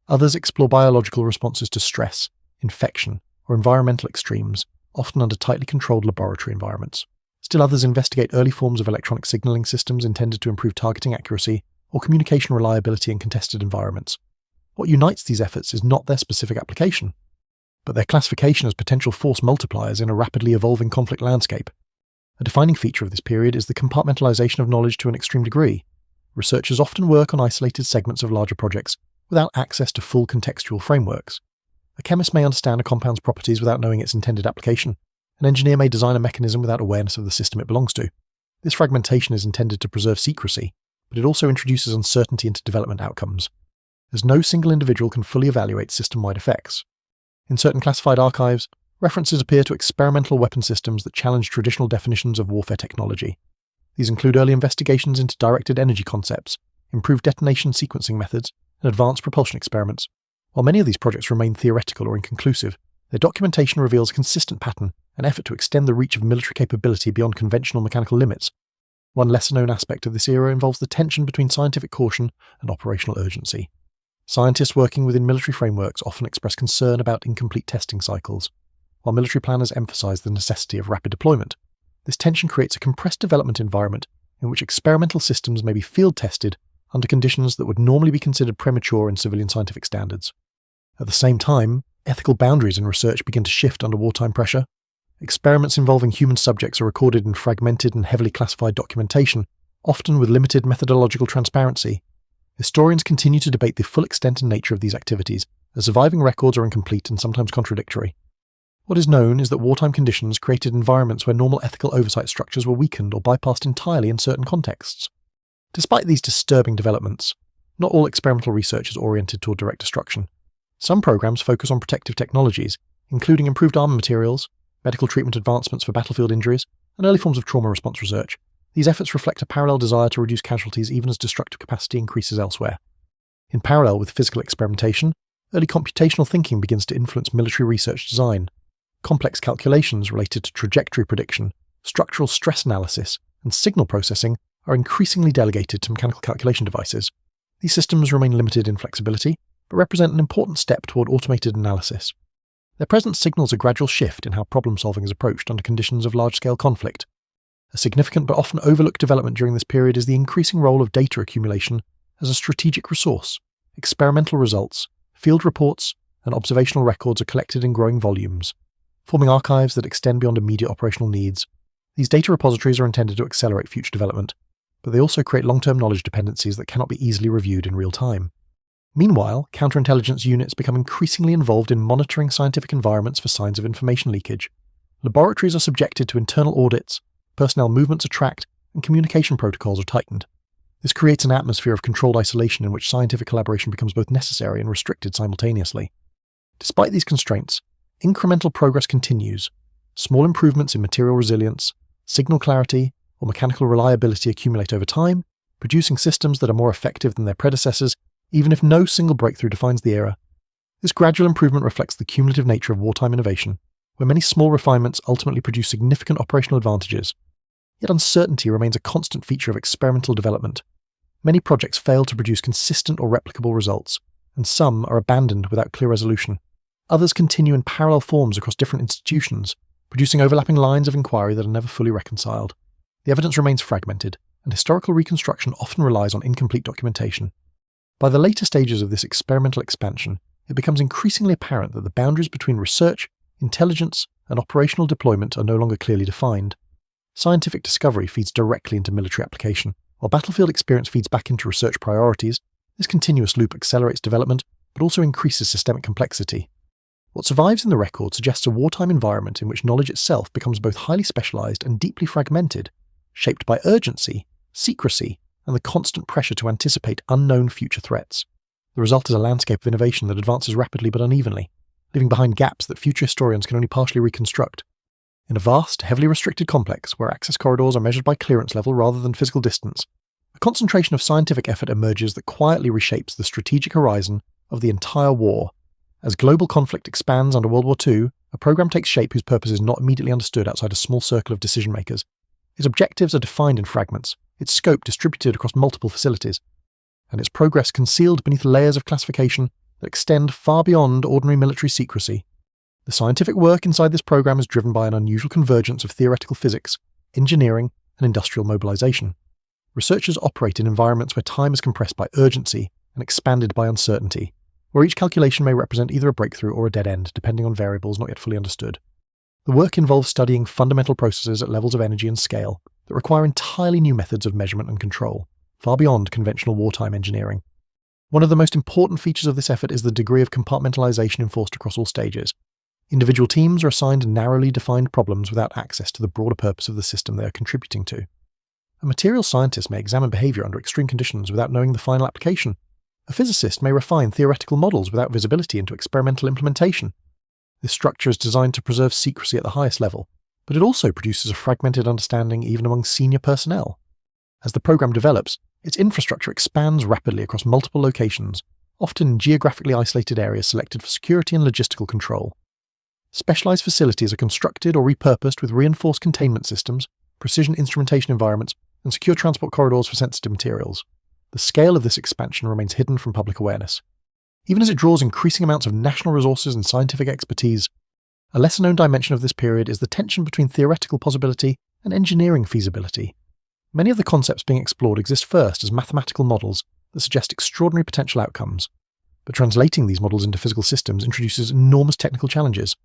Others explore biological responses to stress, infection, or environmental extremes, often under tightly controlled laboratory environments. Still others investigate early forms of electronic signaling systems intended to improve targeting accuracy or communication reliability in contested environments. What unites these efforts is not their specific application, but their classification as potential force multipliers in a rapidly evolving conflict landscape. A defining feature of this period is the compartmentalization of knowledge to an extreme degree. Researchers often work on isolated segments of larger projects without access to full contextual frameworks. A chemist may understand a compound's properties without knowing its intended application. An engineer may design a mechanism without awareness of the system it belongs to. This fragmentation is intended to preserve secrecy, but it also introduces uncertainty into development outcomes, as no single individual can fully evaluate system-wide effects. In certain classified archives, references appear to experimental weapon systems that challenge traditional definitions of warfare technology. These include early investigations into directed energy concepts, improved detonation sequencing methods, and advanced propulsion experiments. While many of these projects remain theoretical or inconclusive, their documentation reveals a consistent pattern, an effort to extend the reach of military capability beyond conventional mechanical limits. One lesser-known aspect of this era involves the tension between scientific caution and operational urgency. Scientists working within military frameworks often express concern about incomplete testing cycles, while military planners emphasize the necessity of rapid deployment. This tension creates a compressed development environment in which experimental systems may be field-tested under conditions that would normally be considered premature in civilian scientific standards. At the same time, ethical boundaries in research begin to shift under wartime pressure. Experiments involving human subjects are recorded in fragmented and heavily classified documentation, often with limited methodological transparency. Historians continue to debate the full extent and nature of these activities, as surviving records are incomplete and sometimes contradictory. What is known is that wartime conditions created environments where normal ethical oversight structures were weakened or bypassed entirely in certain contexts. Despite these disturbing developments, not all experimental research is oriented toward direct destruction. Some programs focus on protective technologies, including improved armor materials, medical treatment advancements for battlefield injuries, and early forms of trauma response research. These efforts reflect a parallel desire to reduce casualties even as destructive capacity increases elsewhere. In parallel with physical experimentation, early computational thinking begins to influence military research design. Complex calculations related to trajectory prediction, structural stress analysis, and signal processing are increasingly delegated to mechanical calculation devices. These systems remain limited in flexibility, but represent an important step toward automated analysis. Their presence signals a gradual shift in how problem-solving is approached under conditions of large-scale conflict. A significant but often overlooked development during this period is the increasing role of data accumulation as a strategic resource. Experimental results, field reports, and observational records are collected in growing volumes, forming archives that extend beyond immediate operational needs. These data repositories are intended to accelerate future development, but they also create long-term knowledge dependencies that cannot be easily reviewed in real time. Meanwhile, counterintelligence units become increasingly involved in monitoring scientific environments for signs of information leakage. Laboratories are subjected to internal audits, personnel movements are tracked, and communication protocols are tightened. This creates an atmosphere of controlled isolation in which scientific collaboration becomes both necessary and restricted simultaneously. Despite these constraints, incremental progress continues. Small improvements in material resilience, signal clarity, or mechanical reliability accumulate over time, producing systems that are more effective than their predecessors, even if no single breakthrough defines the era. This gradual improvement reflects the cumulative nature of wartime innovation, where many small refinements ultimately produce significant operational advantages. Yet uncertainty remains a constant feature of experimental development. Many projects fail to produce consistent or replicable results, and some are abandoned without clear resolution. Others continue in parallel forms across different institutions, producing overlapping lines of inquiry that are never fully reconciled. The evidence remains fragmented, and historical reconstruction often relies on incomplete documentation. By the later stages of this experimental expansion, it becomes increasingly apparent that the boundaries between research, intelligence, and operational deployment are no longer clearly defined. Scientific discovery feeds directly into military application, while battlefield experience feeds back into research priorities. This continuous loop accelerates development, but also increases systemic complexity. What survives in the record suggests a wartime environment in which knowledge itself becomes both highly specialized and deeply fragmented, shaped by urgency, secrecy, and the constant pressure to anticipate unknown future threats. The result is a landscape of innovation that advances rapidly but unevenly, leaving behind gaps that future historians can only partially reconstruct. In a vast, heavily restricted complex where access corridors are measured by clearance level rather than physical distance, a concentration of scientific effort emerges that quietly reshapes the strategic horizon of the entire war. As global conflict expands under World War II, a program takes shape whose purpose is not immediately understood outside a small circle of decision-makers. Its objectives are defined in fragments, its scope distributed across multiple facilities, and its progress concealed beneath layers of classification that extend far beyond ordinary military secrecy. The scientific work inside this program is driven by an unusual convergence of theoretical physics, engineering, and industrial mobilization. Researchers operate in environments where time is compressed by urgency and expanded by uncertainty, where each calculation may represent either a breakthrough or a dead end, depending on variables not yet fully understood. The work involves studying fundamental processes at levels of energy and scale that require entirely new methods of measurement and control, far beyond conventional wartime engineering. One of the most important features of this effort is the degree of compartmentalization enforced across all stages. Individual teams are assigned narrowly defined problems without access to the broader purpose of the system they are contributing to. A material scientist may examine behavior under extreme conditions without knowing the final application. A physicist may refine theoretical models without visibility into experimental implementation. This structure is designed to preserve secrecy at the highest level, but it also produces a fragmented understanding even among senior personnel. As the program develops, its infrastructure expands rapidly across multiple locations, often in geographically isolated areas selected for security and logistical control. Specialized facilities are constructed or repurposed with reinforced containment systems, precision instrumentation environments, and secure transport corridors for sensitive materials. The scale of this expansion remains hidden from public awareness. Even as it draws increasing amounts of national resources and scientific expertise, a lesser-known dimension of this period is the tension between theoretical possibility and engineering feasibility. Many of the concepts being explored exist first as mathematical models that suggest extraordinary potential outcomes, but translating these models into physical systems introduces enormous technical challenges.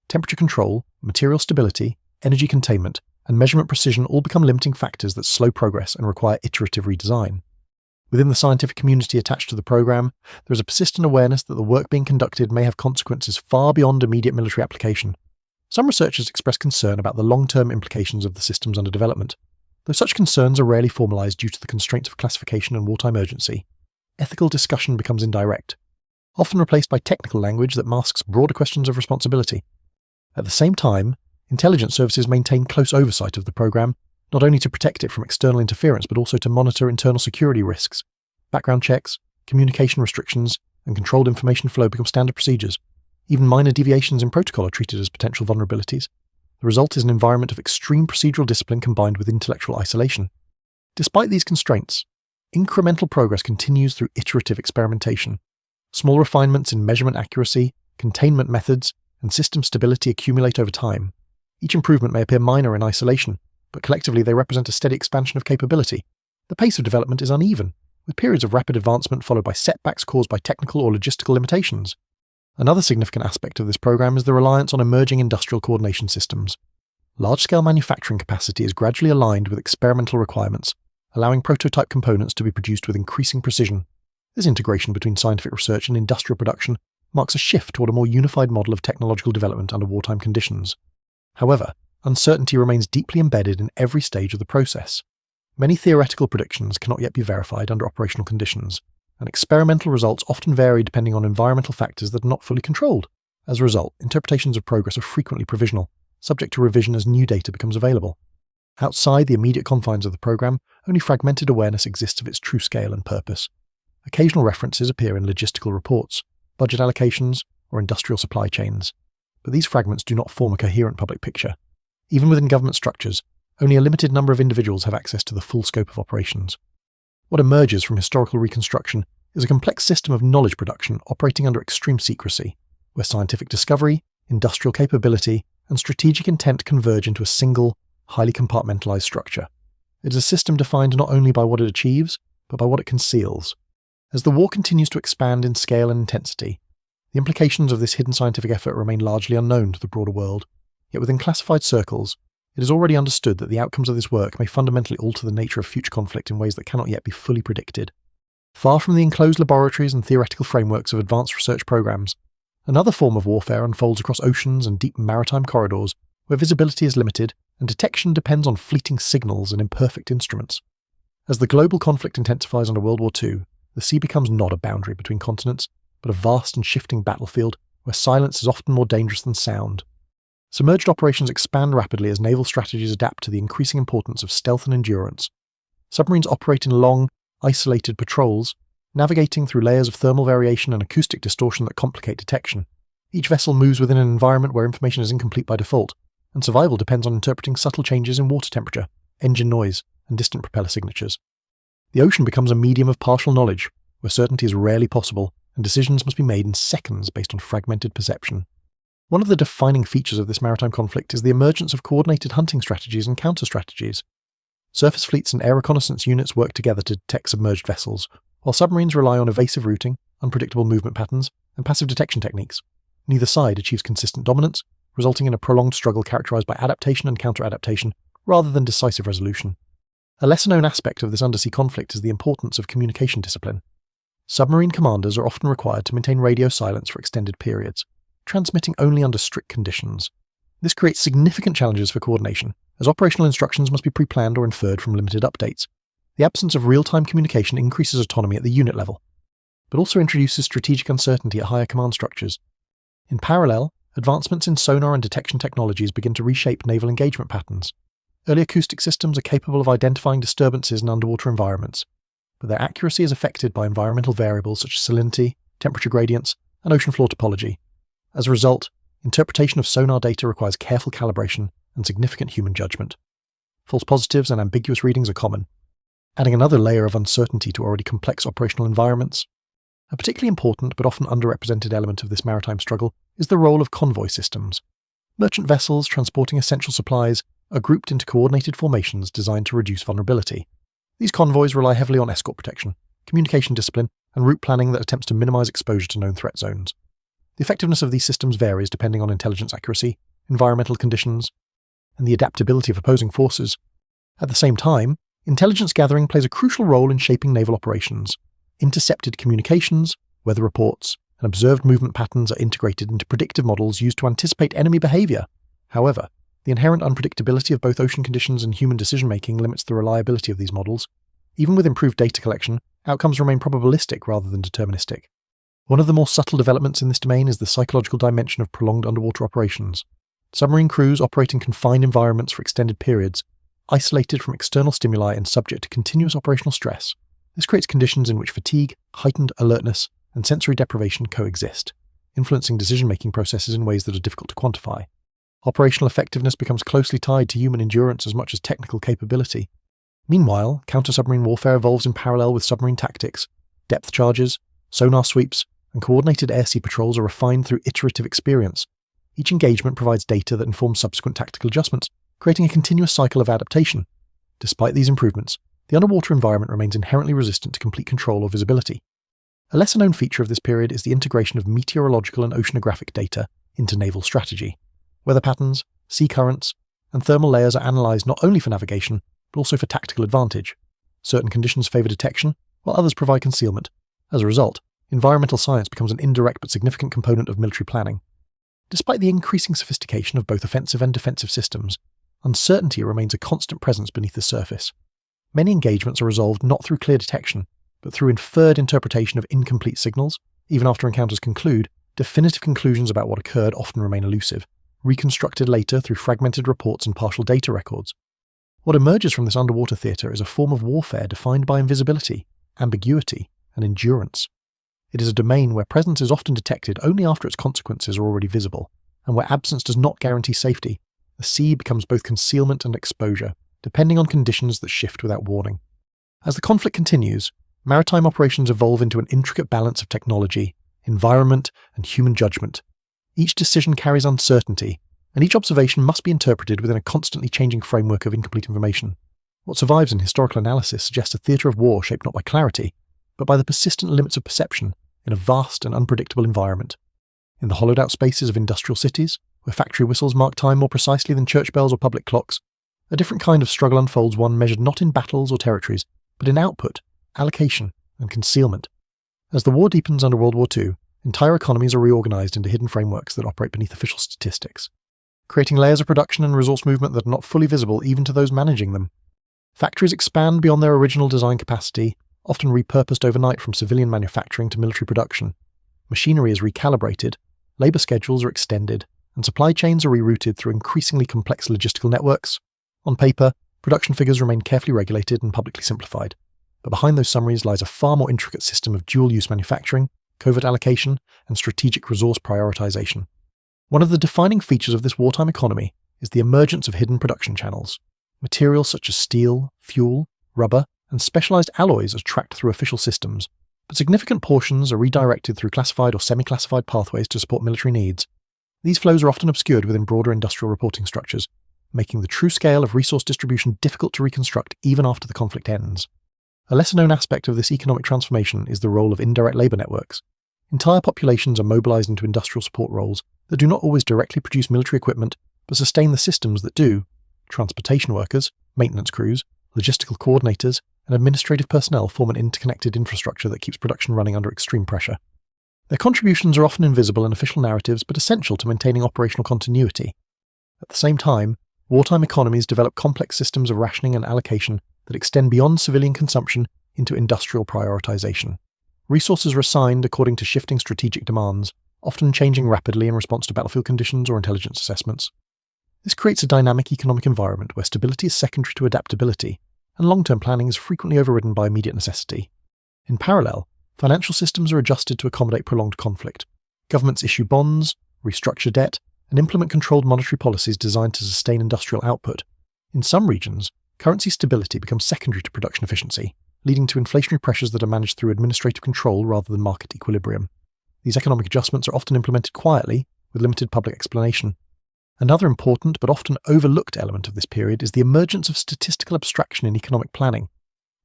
Temperature control, material stability, energy containment, and measurement precision all become limiting factors that slow progress and require iterative redesign. Within the scientific community attached to the program, there is a persistent awareness that the work being conducted may have consequences far beyond immediate military application. Some researchers express concern about the long-term implications of the systems under development. Though such concerns are rarely formalized due to the constraints of classification and wartime urgency, ethical discussion becomes indirect, often replaced by technical language that masks broader questions of responsibility. At the same time, intelligence services maintain close oversight of the program, not only to protect it from external interference but also to monitor internal security risks. Background checks, communication restrictions, and controlled information flow become standard procedures. Even minor deviations in protocol are treated as potential vulnerabilities. The result is an environment of extreme procedural discipline combined with intellectual isolation. Despite these constraints, Incremental progress continues through iterative experimentation. Small refinements in measurement accuracy, containment methods, and system stability accumulate over time. Each improvement may appear minor in isolation, but collectively they represent a steady expansion of capability. The pace of development is uneven, with periods of rapid advancement followed by setbacks caused by technical or logistical limitations. Another significant aspect of this program is the reliance on emerging industrial coordination systems. Large-scale manufacturing capacity is gradually aligned with experimental requirements, allowing prototype components to be produced with increasing precision. This integration between scientific research and industrial production marks a shift toward a more unified model of technological development under wartime conditions. However, uncertainty remains deeply embedded in every stage of the process. Many theoretical predictions cannot yet be verified under operational conditions, and experimental results often vary depending on environmental factors that are not fully controlled. As a result, interpretations of progress are frequently provisional, subject to revision as new data becomes available. Outside the immediate confines of the program, only fragmented awareness exists of its true scale and purpose. Occasional references appear in logistical reports, budget allocations, or industrial supply chains, but these fragments do not form a coherent public picture. Even within government structures, only a limited number of individuals have access to the full scope of operations. What emerges from historical reconstruction is a complex system of knowledge production operating under extreme secrecy, where scientific discovery, industrial capability, and strategic intent converge into a single, highly compartmentalized structure. It is a system defined not only by what it achieves, but by what it conceals. As the war continues to expand in scale and intensity, the implications of this hidden scientific effort remain largely unknown to the broader world. Yet within classified circles, it is already understood that the outcomes of this work may fundamentally alter the nature of future conflict in ways that cannot yet be fully predicted. Far from the enclosed laboratories and theoretical frameworks of advanced research programs, another form of warfare unfolds across oceans and deep maritime corridors where visibility is limited and detection depends on fleeting signals and imperfect instruments. As the global conflict intensifies under World War II, the sea becomes not a boundary between continents, but a vast and shifting battlefield where silence is often more dangerous than sound. Submerged operations expand rapidly as naval strategies adapt to the increasing importance of stealth and endurance. Submarines operate in long, isolated patrols, navigating through layers of thermal variation and acoustic distortion that complicate detection. Each vessel moves within an environment where information is incomplete by default, and survival depends on interpreting subtle changes in water temperature, engine noise, and distant propeller signatures. The ocean becomes a medium of partial knowledge, where certainty is rarely possible, and decisions must be made in seconds based on fragmented perception. One of the defining features of this maritime conflict is the emergence of coordinated hunting strategies and counter-strategies. Surface fleets and air reconnaissance units work together to detect submerged vessels, while submarines rely on evasive routing, unpredictable movement patterns, and passive detection techniques. Neither side achieves consistent dominance, resulting in a prolonged struggle characterized by adaptation and counter-adaptation, rather than decisive resolution. A lesser-known aspect of this undersea conflict is the importance of communication discipline. Submarine commanders are often required to maintain radio silence for extended periods, transmitting only under strict conditions. This creates significant challenges for coordination, as operational instructions must be pre-planned or inferred from limited updates. The absence of real-time communication increases autonomy at the unit level, but also introduces strategic uncertainty at higher command structures. In parallel, advancements in sonar and detection technologies begin to reshape naval engagement patterns. Early acoustic systems are capable of identifying disturbances in underwater environments, but their accuracy is affected by environmental variables such as salinity, temperature gradients, and ocean floor topology. As a result, interpretation of sonar data requires careful calibration and significant human judgment. False positives and ambiguous readings are common, adding another layer of uncertainty to already complex operational environments. A particularly important but often underrepresented element of this maritime struggle is the role of convoy systems. Merchant vessels transporting essential supplies are grouped into coordinated formations designed to reduce vulnerability. These convoys rely heavily on escort protection, communication discipline, and route planning that attempts to minimize exposure to known threat zones. The effectiveness of these systems varies depending on intelligence accuracy, environmental conditions, and the adaptability of opposing forces. At the same time, intelligence gathering plays a crucial role in shaping naval operations. Intercepted communications, weather reports, and observed movement patterns are integrated into predictive models used to anticipate enemy behavior. However, the inherent unpredictability of both ocean conditions and human decision-making limits the reliability of these models. Even with improved data collection, outcomes remain probabilistic rather than deterministic. One of the more subtle developments in this domain is the psychological dimension of prolonged underwater operations. Submarine crews operate in confined environments for extended periods, isolated from external stimuli and subject to continuous operational stress. This creates conditions in which fatigue, heightened alertness, and sensory deprivation coexist, influencing decision-making processes in ways that are difficult to quantify. Operational effectiveness becomes closely tied to human endurance as much as technical capability. Meanwhile, counter-submarine warfare evolves in parallel with submarine tactics. Depth charges, sonar sweeps, and coordinated air-sea patrols are refined through iterative experience. Each engagement provides data that informs subsequent tactical adjustments, creating a continuous cycle of adaptation. Despite these improvements, the underwater environment remains inherently resistant to complete control or visibility. A lesser-known feature of this period is the integration of meteorological and oceanographic data into naval strategy. Weather patterns, sea currents, and thermal layers are analysed not only for navigation, but also for tactical advantage. Certain conditions favour detection, while others provide concealment. As a result, environmental science becomes an indirect but significant component of military planning. Despite the increasing sophistication of both offensive and defensive systems, uncertainty remains a constant presence beneath the surface. Many engagements are resolved not through clear detection, but through inferred interpretation of incomplete signals. Even after encounters conclude, definitive conclusions about what occurred often remain elusive, reconstructed later through fragmented reports and partial data records. What emerges from this underwater theatre is a form of warfare defined by invisibility, ambiguity, and endurance. It is a domain where presence is often detected only after its consequences are already visible, and where absence does not guarantee safety. The sea becomes both concealment and exposure, depending on conditions that shift without warning. As the conflict continues, maritime operations evolve into an intricate balance of technology, environment, and human judgment. Each decision carries uncertainty, and each observation must be interpreted within a constantly changing framework of incomplete information. What survives in historical analysis suggests a theatre of war shaped not by clarity, but by the persistent limits of perception in a vast and unpredictable environment. In the hollowed-out spaces of industrial cities, where factory whistles mark time more precisely than church bells or public clocks, a different kind of struggle unfolds, one measured not in battles or territories, but in output, allocation, and concealment. As the war deepens under World War II, entire economies are reorganised into hidden frameworks that operate beneath official statistics, creating layers of production and resource movement that are not fully visible even to those managing them. Factories expand beyond their original design capacity, often repurposed overnight from civilian manufacturing to military production. Machinery is recalibrated, labour schedules are extended, and supply chains are rerouted through increasingly complex logistical networks. On paper, production figures remain carefully regulated and publicly simplified, but behind those summaries lies a far more intricate system of dual-use manufacturing, covert allocation, and strategic resource prioritization. One of the defining features of this wartime economy is the emergence of hidden production channels. Materials such as steel, fuel, rubber, and specialized alloys are tracked through official systems, but significant portions are redirected through classified or semi-classified pathways to support military needs. These flows are often obscured within broader industrial reporting structures, making the true scale of resource distribution difficult to reconstruct even after the conflict ends. A lesser-known aspect of this economic transformation is the role of indirect labour networks. Entire populations are mobilised into industrial support roles that do not always directly produce military equipment, but sustain the systems that do. Transportation workers, maintenance crews, logistical coordinators, and administrative personnel form an interconnected infrastructure that keeps production running under extreme pressure. Their contributions are often invisible in official narratives, but essential to maintaining operational continuity. At the same time, wartime economies develop complex systems of rationing and allocation that extend beyond civilian consumption into industrial prioritization. Resources are assigned according to shifting strategic demands, often changing rapidly in response to battlefield conditions or intelligence assessments. This creates a dynamic economic environment where stability is secondary to adaptability, and long-term planning is frequently overridden by immediate necessity. In parallel, financial systems are adjusted to accommodate prolonged conflict. Governments issue bonds, restructure debt, and implement controlled monetary policies designed to sustain industrial output. In some regions, currency stability becomes secondary to production efficiency, leading to inflationary pressures that are managed through administrative control rather than market equilibrium. These economic adjustments are often implemented quietly, with limited public explanation. Another important but often overlooked element of this period is the emergence of statistical abstraction in economic planning.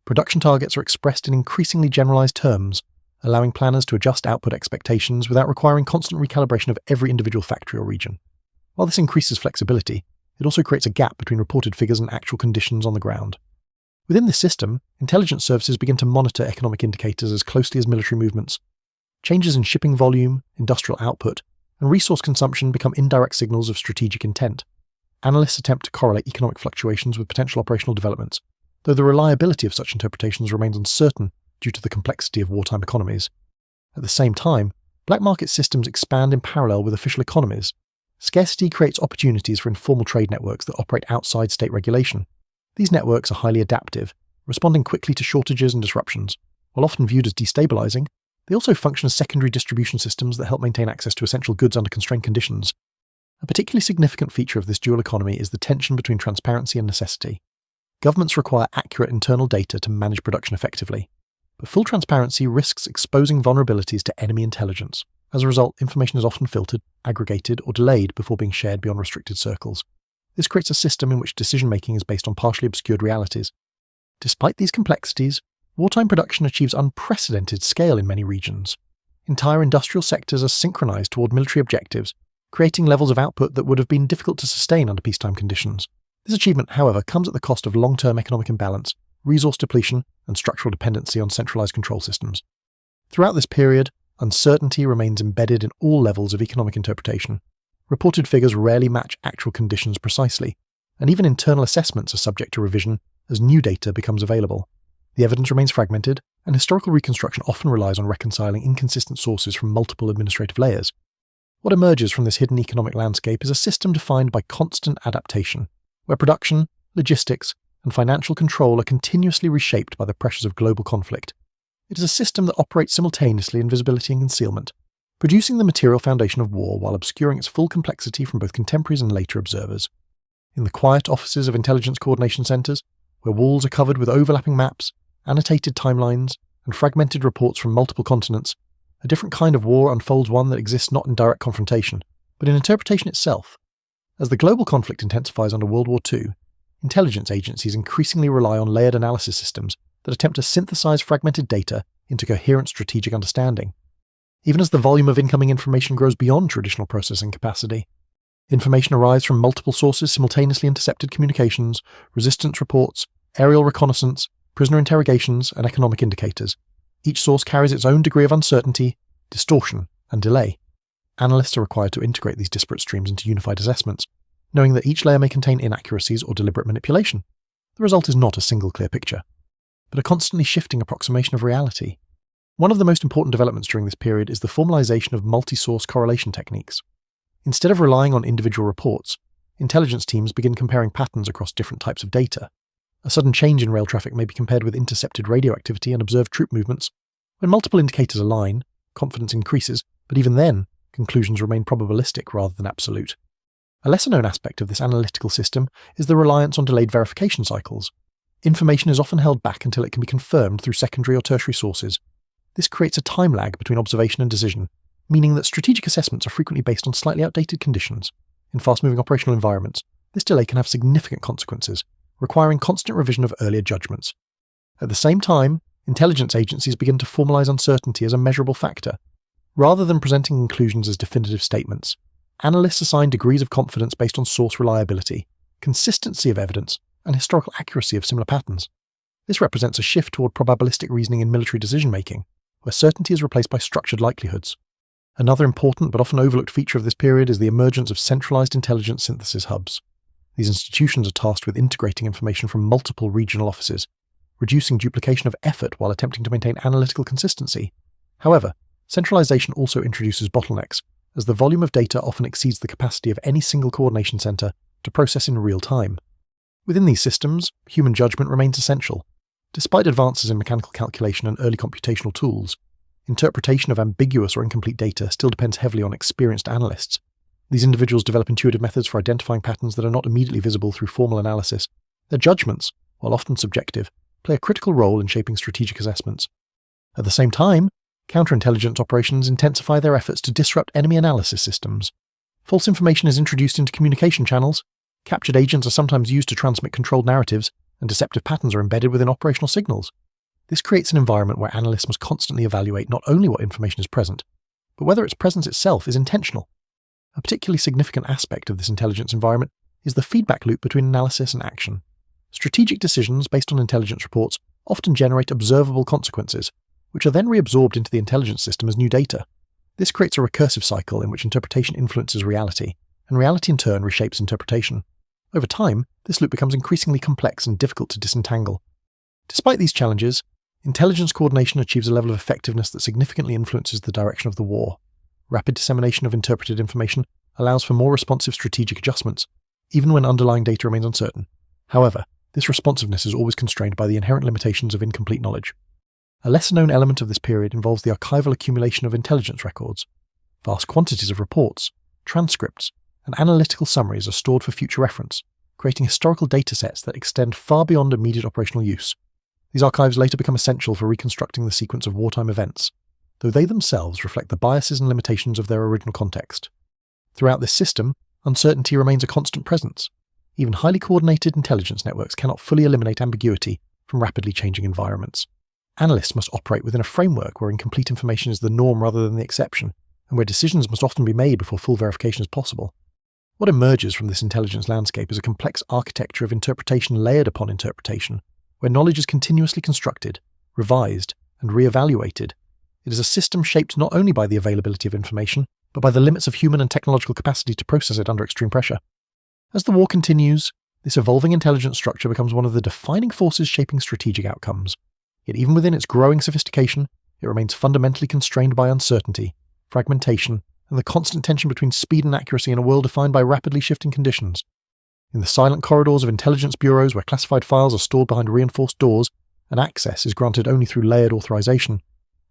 Production targets are expressed in increasingly generalized terms, allowing planners to adjust output expectations without requiring constant recalibration of every individual factory or region. While this increases flexibility, it also creates a gap between reported figures and actual conditions on the ground. Within this system, intelligence services begin to monitor economic indicators as closely as military movements. Changes in shipping volume, industrial output, and resource consumption become indirect signals of strategic intent. Analysts attempt to correlate economic fluctuations with potential operational developments, though the reliability of such interpretations remains uncertain due to the complexity of wartime economies. At the same time, black market systems expand in parallel with official economies. Scarcity creates opportunities for informal trade networks that operate outside state regulation. These networks are highly adaptive, responding quickly to shortages and disruptions. While often viewed as destabilizing, they also function as secondary distribution systems that help maintain access to essential goods under constrained conditions. A particularly significant feature of this dual economy is the tension between transparency and necessity. Governments require accurate internal data to manage production effectively, but full transparency risks exposing vulnerabilities to enemy intelligence. As a result, information is often filtered, aggregated, or delayed before being shared beyond restricted circles. This creates a system in which decision-making is based on partially obscured realities. Despite these complexities, wartime production achieves unprecedented scale in many regions. Entire industrial sectors are synchronized toward military objectives, creating levels of output that would have been difficult to sustain under peacetime conditions. This achievement, however, comes at the cost of long-term economic imbalance, resource depletion, and structural dependency on centralized control systems. Throughout this period, uncertainty remains embedded in all levels of economic interpretation. Reported figures rarely match actual conditions precisely, and even internal assessments are subject to revision as new data becomes available. The evidence remains fragmented, and historical reconstruction often relies on reconciling inconsistent sources from multiple administrative layers. What emerges from this hidden economic landscape is a system defined by constant adaptation, where production, logistics, and financial control are continuously reshaped by the pressures of global conflict. It is a system that operates simultaneously in visibility and concealment, producing the material foundation of war while obscuring its full complexity from both contemporaries and later observers. In the quiet offices of intelligence coordination centers, where walls are covered with overlapping maps, annotated timelines, and fragmented reports from multiple continents, a different kind of war unfolds, one that exists not in direct confrontation, but in interpretation itself. As the global conflict intensifies under World War II, intelligence agencies increasingly rely on layered analysis systems that attempt to synthesize fragmented data into coherent strategic understanding. Even as the volume of incoming information grows beyond traditional processing capacity, information arrives from multiple sources, simultaneously intercepted communications, resistance reports, aerial reconnaissance, prisoner interrogations, and economic indicators. Each source carries its own degree of uncertainty, distortion, and delay. Analysts are required to integrate these disparate streams into unified assessments, knowing that each layer may contain inaccuracies or deliberate manipulation. The result is not a single clear picture, but a constantly shifting approximation of reality. One of the most important developments during this period is the formalization of multi-source correlation techniques. Instead of relying on individual reports, intelligence teams begin comparing patterns across different types of data. A sudden change in rail traffic may be compared with intercepted radio activity and observed troop movements. When multiple indicators align, confidence increases, but even then, conclusions remain probabilistic rather than absolute. A lesser-known aspect of this analytical system is the reliance on delayed verification cycles. Information is often held back until it can be confirmed through secondary or tertiary sources. This creates a time lag between observation and decision, meaning that strategic assessments are frequently based on slightly outdated conditions. In fast-moving operational environments, this delay can have significant consequences, requiring constant revision of earlier judgments. At the same time, intelligence agencies begin to formalize uncertainty as a measurable factor. Rather than presenting conclusions as definitive statements, analysts assign degrees of confidence based on source reliability, consistency of evidence, and historical accuracy of similar patterns. This represents a shift toward probabilistic reasoning in military decision-making, where certainty is replaced by structured likelihoods. Another important but often overlooked feature of this period is the emergence of centralized intelligence synthesis hubs. These institutions are tasked with integrating information from multiple regional offices, reducing duplication of effort while attempting to maintain analytical consistency. However, centralization also introduces bottlenecks, as the volume of data often exceeds the capacity of any single coordination center to process in real time. Within these systems, human judgment remains essential. Despite advances in mechanical calculation and early computational tools, interpretation of ambiguous or incomplete data still depends heavily on experienced analysts. These individuals develop intuitive methods for identifying patterns that are not immediately visible through formal analysis. Their judgments, while often subjective, play a critical role in shaping strategic assessments. At the same time, counterintelligence operations intensify their efforts to disrupt enemy analysis systems. False information is introduced into communication channels, captured agents are sometimes used to transmit controlled narratives, and deceptive patterns are embedded within operational signals. This creates an environment where analysts must constantly evaluate not only what information is present, but whether its presence itself is intentional. A particularly significant aspect of this intelligence environment is the feedback loop between analysis and action. Strategic decisions based on intelligence reports often generate observable consequences, which are then reabsorbed into the intelligence system as new data. This creates a recursive cycle in which interpretation influences reality, and reality in turn reshapes interpretation. Over time, this loop becomes increasingly complex and difficult to disentangle. Despite these challenges, intelligence coordination achieves a level of effectiveness that significantly influences the direction of the war. Rapid dissemination of interpreted information allows for more responsive strategic adjustments, even when underlying data remains uncertain. However, this responsiveness is always constrained by the inherent limitations of incomplete knowledge. A lesser-known element of this period involves the archival accumulation of intelligence records. Vast quantities of reports, transcripts, and analytical summaries are stored for future reference, creating historical datasets that extend far beyond immediate operational use. These archives later become essential for reconstructing the sequence of wartime events, though they themselves reflect the biases and limitations of their original context. Throughout this system, uncertainty remains a constant presence. Even highly coordinated intelligence networks cannot fully eliminate ambiguity from rapidly changing environments. Analysts must operate within a framework where incomplete information is the norm rather than the exception, and where decisions must often be made before full verification is possible. What emerges from this intelligence landscape is a complex architecture of interpretation layered upon interpretation, where knowledge is continuously constructed, revised, and re-evaluated. It is a system shaped not only by the availability of information, but by the limits of human and technological capacity to process it under extreme pressure. As the war continues, this evolving intelligence structure becomes one of the defining forces shaping strategic outcomes. Yet even within its growing sophistication, it remains fundamentally constrained by uncertainty, fragmentation, and the constant tension between speed and accuracy in a world defined by rapidly shifting conditions. In the silent corridors of intelligence bureaus where classified files are stored behind reinforced doors and access is granted only through layered authorization,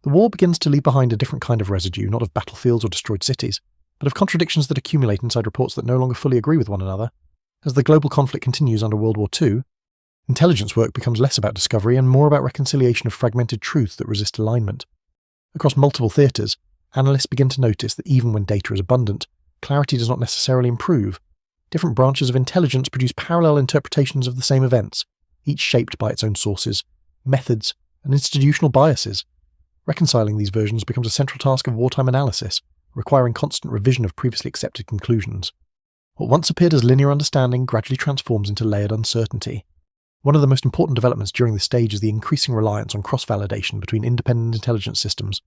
the war begins to leave behind a different kind of residue, not of battlefields or destroyed cities, but of contradictions that accumulate inside reports that no longer fully agree with one another. As the global conflict continues under World War II, intelligence work becomes less about discovery and more about reconciliation of fragmented truths that resist alignment. Across multiple theatres, analysts begin to notice that even when data is abundant, clarity does not necessarily improve. Different branches of intelligence produce parallel interpretations of the same events, each shaped by its own sources, methods, and institutional biases. Reconciling these versions becomes a central task of wartime analysis, requiring constant revision of previously accepted conclusions. What once appeared as linear understanding gradually transforms into layered uncertainty. One of the most important developments during this stage is the increasing reliance on cross-validation between independent intelligence systems.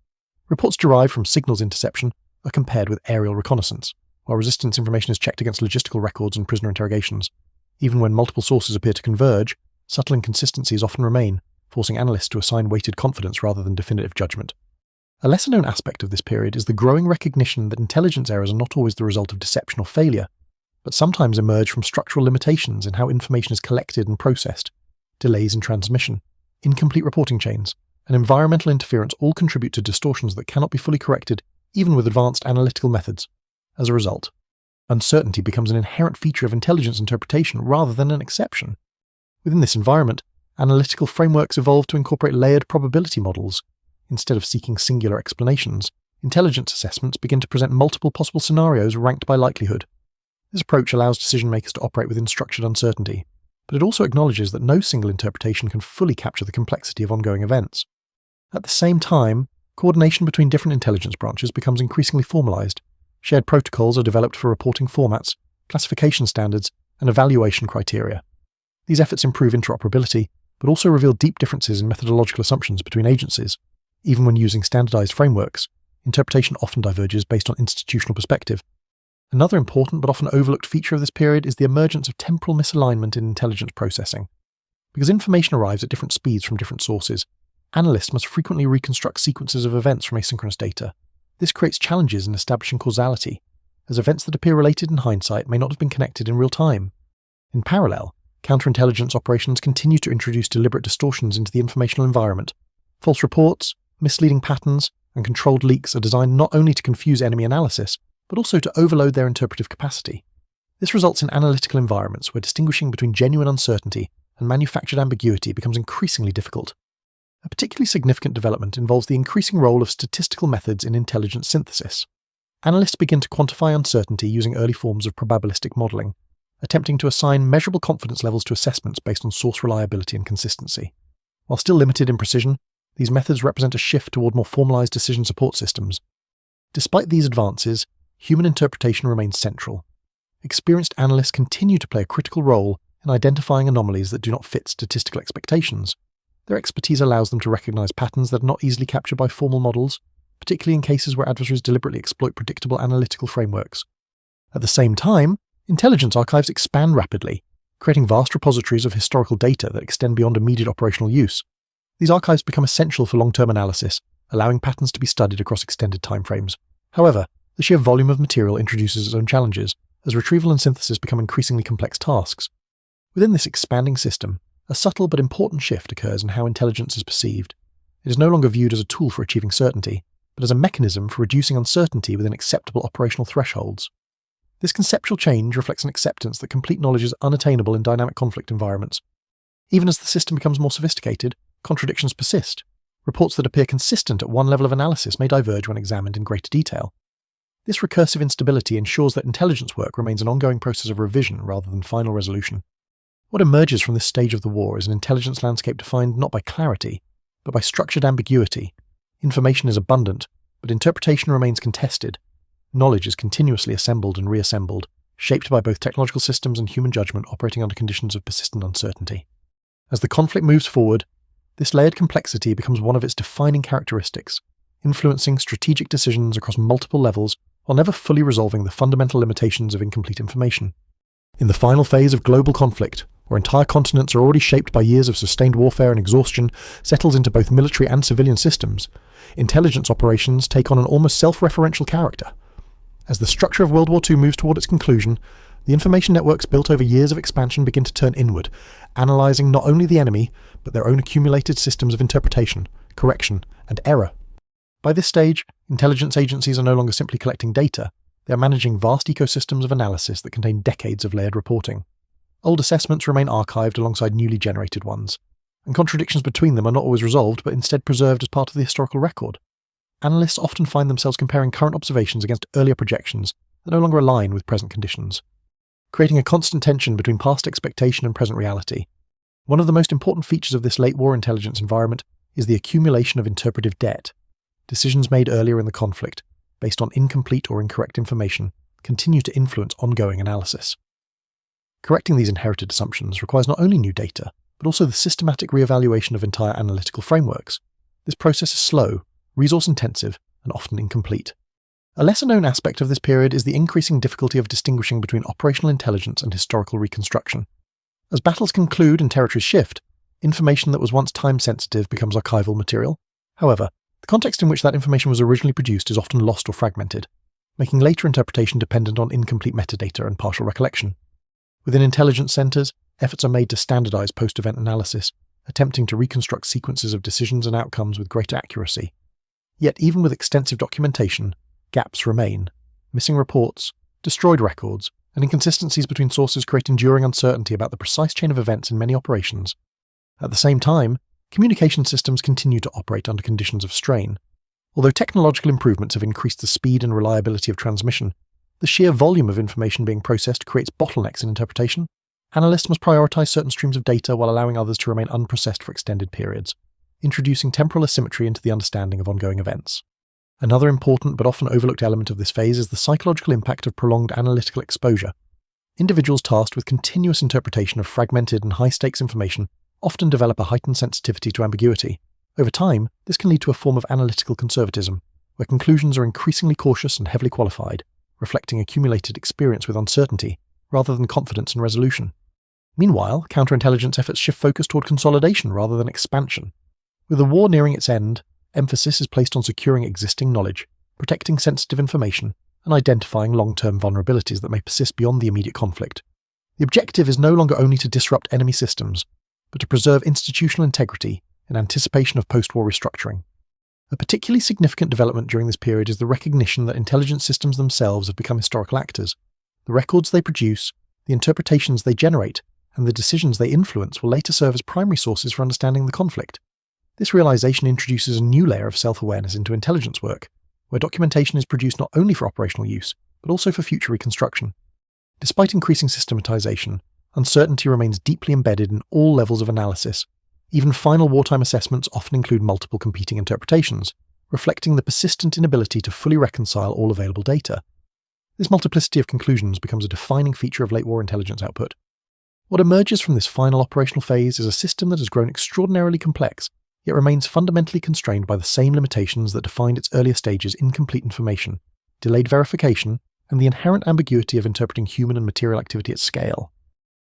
Reports derived from signals interception are compared with aerial reconnaissance, while resistance information is checked against logistical records and prisoner interrogations. Even when multiple sources appear to converge, subtle inconsistencies often remain, forcing analysts to assign weighted confidence rather than definitive judgment. A lesser-known aspect of this period is the growing recognition that intelligence errors are not always the result of deception or failure, but sometimes emerge from structural limitations in how information is collected and processed. Delays in transmission, incomplete reporting chains, and environmental interference all contribute to distortions that cannot be fully corrected even with advanced analytical methods. As a result, uncertainty becomes an inherent feature of intelligence interpretation rather than an exception. Within this environment, analytical frameworks evolve to incorporate layered probability models. Instead of seeking singular explanations, intelligence assessments begin to present multiple possible scenarios ranked by likelihood. This approach allows decision-makers to operate within structured uncertainty, but it also acknowledges that no single interpretation can fully capture the complexity of ongoing events. At the same time, coordination between different intelligence branches becomes increasingly formalized. Shared protocols are developed for reporting formats, classification standards, and evaluation criteria. These efforts improve interoperability, but also reveal deep differences in methodological assumptions between agencies. Even when using standardized frameworks, interpretation often diverges based on institutional perspective. Another important but often overlooked feature of this period is the emergence of temporal misalignment in intelligence processing. Because information arrives at different speeds from different sources, analysts must frequently reconstruct sequences of events from asynchronous data. This creates challenges in establishing causality, as events that appear related in hindsight may not have been connected in real time. In parallel, counterintelligence operations continue to introduce deliberate distortions into the informational environment. False reports, misleading patterns, and controlled leaks are designed not only to confuse enemy analysis, but also to overload their interpretive capacity. This results in analytical environments where distinguishing between genuine uncertainty and manufactured ambiguity becomes increasingly difficult. A particularly significant development involves the increasing role of statistical methods in intelligence synthesis. Analysts begin to quantify uncertainty using early forms of probabilistic modelling, attempting to assign measurable confidence levels to assessments based on source reliability and consistency. While still limited in precision, these methods represent a shift toward more formalized decision support systems. Despite these advances, human interpretation remains central. Experienced analysts continue to play a critical role in identifying anomalies that do not fit statistical expectations. Their expertise allows them to recognize patterns that are not easily captured by formal models, particularly in cases where adversaries deliberately exploit predictable analytical frameworks. At the same time, intelligence archives expand rapidly, creating vast repositories of historical data that extend beyond immediate operational use. These archives become essential for long-term analysis, allowing patterns to be studied across extended timeframes. However, the sheer volume of material introduces its own challenges, as retrieval and synthesis become increasingly complex tasks. Within this expanding system, a subtle but important shift occurs in how intelligence is perceived. It is no longer viewed as a tool for achieving certainty, but as a mechanism for reducing uncertainty within acceptable operational thresholds. This conceptual change reflects an acceptance that complete knowledge is unattainable in dynamic conflict environments. Even as the system becomes more sophisticated, contradictions persist. Reports that appear consistent at one level of analysis may diverge when examined in greater detail. This recursive instability ensures that intelligence work remains an ongoing process of revision rather than final resolution. What emerges from this stage of the war is an intelligence landscape defined not by clarity, but by structured ambiguity. Information is abundant, but interpretation remains contested. Knowledge is continuously assembled and reassembled, shaped by both technological systems and human judgment operating under conditions of persistent uncertainty. As the conflict moves forward, this layered complexity becomes one of its defining characteristics, influencing strategic decisions across multiple levels while never fully resolving the fundamental limitations of incomplete information. In the final phase of global conflict, where entire continents are already shaped by years of sustained warfare and exhaustion settles into both military and civilian systems, intelligence operations take on an almost self-referential character. As the structure of World War II moves toward its conclusion, the information networks built over years of expansion begin to turn inward, analysing not only the enemy, but their own accumulated systems of interpretation, correction, and error. By this stage, intelligence agencies are no longer simply collecting data, they are managing vast ecosystems of analysis that contain decades of layered reporting. Old assessments remain archived alongside newly generated ones, and contradictions between them are not always resolved but instead preserved as part of the historical record. Analysts often find themselves comparing current observations against earlier projections that no longer align with present conditions, creating a constant tension between past expectation and present reality. One of the most important features of this late war intelligence environment is the accumulation of interpretive debt. Decisions made earlier in the conflict, based on incomplete or incorrect information, continue to influence ongoing analysis. Correcting these inherited assumptions requires not only new data, but also the systematic re-evaluation of entire analytical frameworks. This process is slow, resource-intensive, and often incomplete. A lesser-known aspect of this period is the increasing difficulty of distinguishing between operational intelligence and historical reconstruction. As battles conclude and territories shift, information that was once time-sensitive becomes archival material. However, the context in which that information was originally produced is often lost or fragmented, making later interpretation dependent on incomplete metadata and partial recollection. Within intelligence centers, efforts are made to standardize post-event analysis, attempting to reconstruct sequences of decisions and outcomes with greater accuracy. Yet even with extensive documentation, gaps remain. Missing reports, destroyed records, and inconsistencies between sources create enduring uncertainty about the precise chain of events in many operations. At the same time, communication systems continue to operate under conditions of strain. Although technological improvements have increased the speed and reliability of transmission, the sheer volume of information being processed creates bottlenecks in interpretation. Analysts must prioritize certain streams of data while allowing others to remain unprocessed for extended periods, introducing temporal asymmetry into the understanding of ongoing events. Another important but often overlooked element of this phase is the psychological impact of prolonged analytical exposure. Individuals tasked with continuous interpretation of fragmented and high-stakes information often develop a heightened sensitivity to ambiguity. Over time, this can lead to a form of analytical conservatism, where conclusions are increasingly cautious and heavily qualified, reflecting accumulated experience with uncertainty, rather than confidence in resolution. Meanwhile, counterintelligence efforts shift focus toward consolidation rather than expansion. With the war nearing its end, emphasis is placed on securing existing knowledge, protecting sensitive information, and identifying long-term vulnerabilities that may persist beyond the immediate conflict. The objective is no longer only to disrupt enemy systems, but to preserve institutional integrity in anticipation of post-war restructuring. A particularly significant development during this period is the recognition that intelligence systems themselves have become historical actors. The records they produce, the interpretations they generate, and the decisions they influence will later serve as primary sources for understanding the conflict. This realization introduces a new layer of self-awareness into intelligence work, where documentation is produced not only for operational use, but also for future reconstruction. Despite increasing systematization, uncertainty remains deeply embedded in all levels of analysis. Even final wartime assessments often include multiple competing interpretations, reflecting the persistent inability to fully reconcile all available data. This multiplicity of conclusions becomes a defining feature of late war intelligence output. What emerges from this final operational phase is a system that has grown extraordinarily complex, yet remains fundamentally constrained by the same limitations that defined its earlier stages: incomplete information, delayed verification, and the inherent ambiguity of interpreting human and material activity at scale.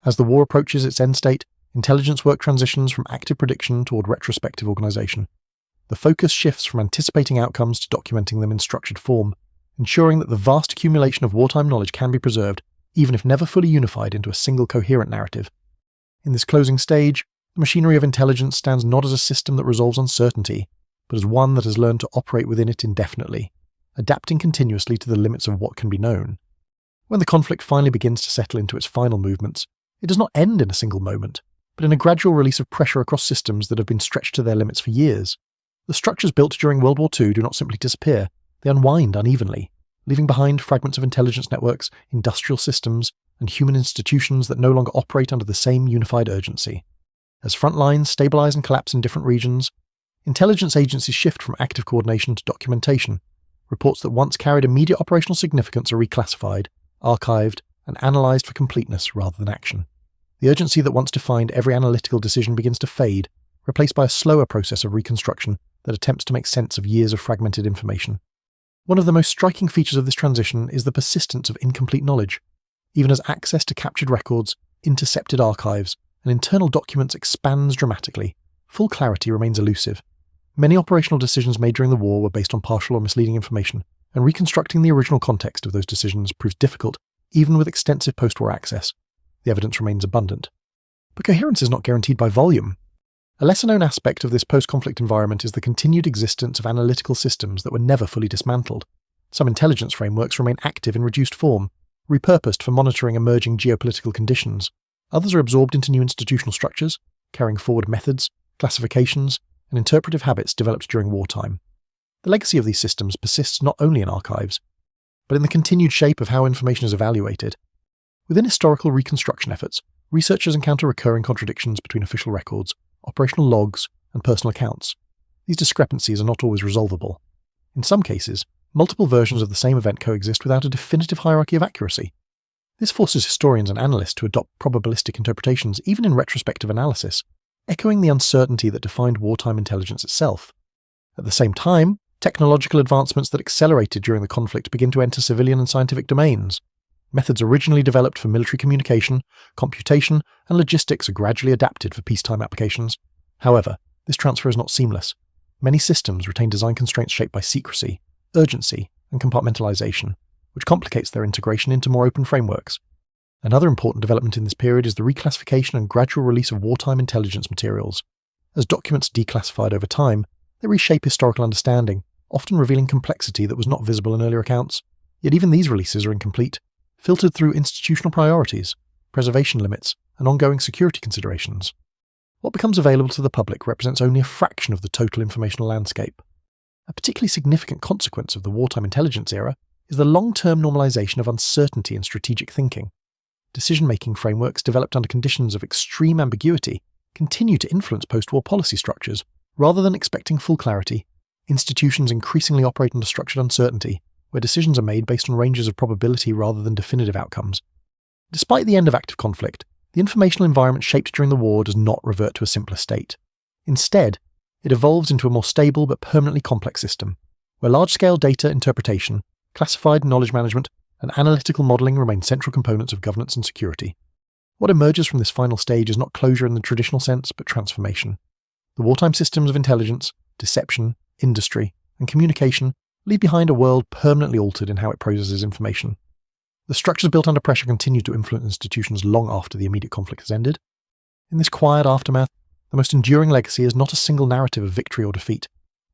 As the war approaches its end state, intelligence work transitions from active prediction toward retrospective organization. The focus shifts from anticipating outcomes to documenting them in structured form, ensuring that the vast accumulation of wartime knowledge can be preserved, even if never fully unified into a single coherent narrative. In this closing stage, the machinery of intelligence stands not as a system that resolves uncertainty, but as one that has learned to operate within it indefinitely, adapting continuously to the limits of what can be known. When the conflict finally begins to settle into its final movements, it does not end in a single moment, but in a gradual release of pressure across systems that have been stretched to their limits for years. The structures built during World War II do not simply disappear, they unwind unevenly, leaving behind fragments of intelligence networks, industrial systems, and human institutions that no longer operate under the same unified urgency. As front lines stabilize and collapse in different regions, intelligence agencies shift from active coordination to documentation. Reports that once carried immediate operational significance are reclassified, archived, and analyzed for completeness rather than action. The urgency that once defined every analytical decision begins to fade, replaced by a slower process of reconstruction that attempts to make sense of years of fragmented information. One of the most striking features of this transition is the persistence of incomplete knowledge. Even as access to captured records, intercepted archives, and internal documents expands dramatically, full clarity remains elusive. Many operational decisions made during the war were based on partial or misleading information, and reconstructing the original context of those decisions proves difficult, even with extensive post-war access. The evidence remains abundant. But coherence is not guaranteed by volume. A lesser-known aspect of this post-conflict environment is the continued existence of analytical systems that were never fully dismantled. Some intelligence frameworks remain active in reduced form, repurposed for monitoring emerging geopolitical conditions. Others are absorbed into new institutional structures, carrying forward methods, classifications, and interpretive habits developed during wartime. The legacy of these systems persists not only in archives, but in the continued shape of how information is evaluated. Within historical reconstruction efforts, researchers encounter recurring contradictions between official records, operational logs, and personal accounts. These discrepancies are not always resolvable. In some cases, multiple versions of the same event coexist without a definitive hierarchy of accuracy. This forces historians and analysts to adopt probabilistic interpretations even in retrospective analysis, echoing the uncertainty that defined wartime intelligence itself. At the same time, technological advancements that accelerated during the conflict begin to enter civilian and scientific domains. Methods originally developed for military communication, computation, and logistics are gradually adapted for peacetime applications. However, this transfer is not seamless. Many systems retain design constraints shaped by secrecy, urgency, and compartmentalization, which complicates their integration into more open frameworks. Another important development in this period is the reclassification and gradual release of wartime intelligence materials. As documents declassified over time, they reshape historical understanding, often revealing complexity that was not visible in earlier accounts. Yet even these releases are incomplete, filtered through institutional priorities, preservation limits, and ongoing security considerations. What becomes available to the public represents only a fraction of the total informational landscape. A particularly significant consequence of the wartime intelligence era is the long-term normalization of uncertainty in strategic thinking. Decision-making frameworks developed under conditions of extreme ambiguity continue to influence post-war policy structures. Rather than expecting full clarity, institutions increasingly operate under structured uncertainty, where decisions are made based on ranges of probability rather than definitive outcomes. Despite the end of active conflict, the informational environment shaped during the war does not revert to a simpler state. Instead, it evolves into a more stable but permanently complex system, where large-scale data interpretation, classified knowledge management, and analytical modelling remain central components of governance and security. What emerges from this final stage is not closure in the traditional sense, but transformation. The wartime systems of intelligence, deception, industry, and communication leave behind a world permanently altered in how it processes information. The structures built under pressure continue to influence institutions long after the immediate conflict has ended. In this quiet aftermath, the most enduring legacy is not a single narrative of victory or defeat,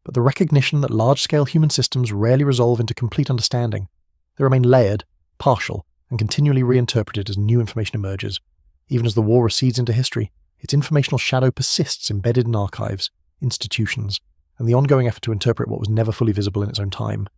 but the recognition that large-scale human systems rarely resolve into complete understanding. They remain layered, partial, and continually reinterpreted as new information emerges. Even as the war recedes into history, its informational shadow persists embedded in archives, institutions, and the ongoing effort to interpret what was never fully visible in its own time.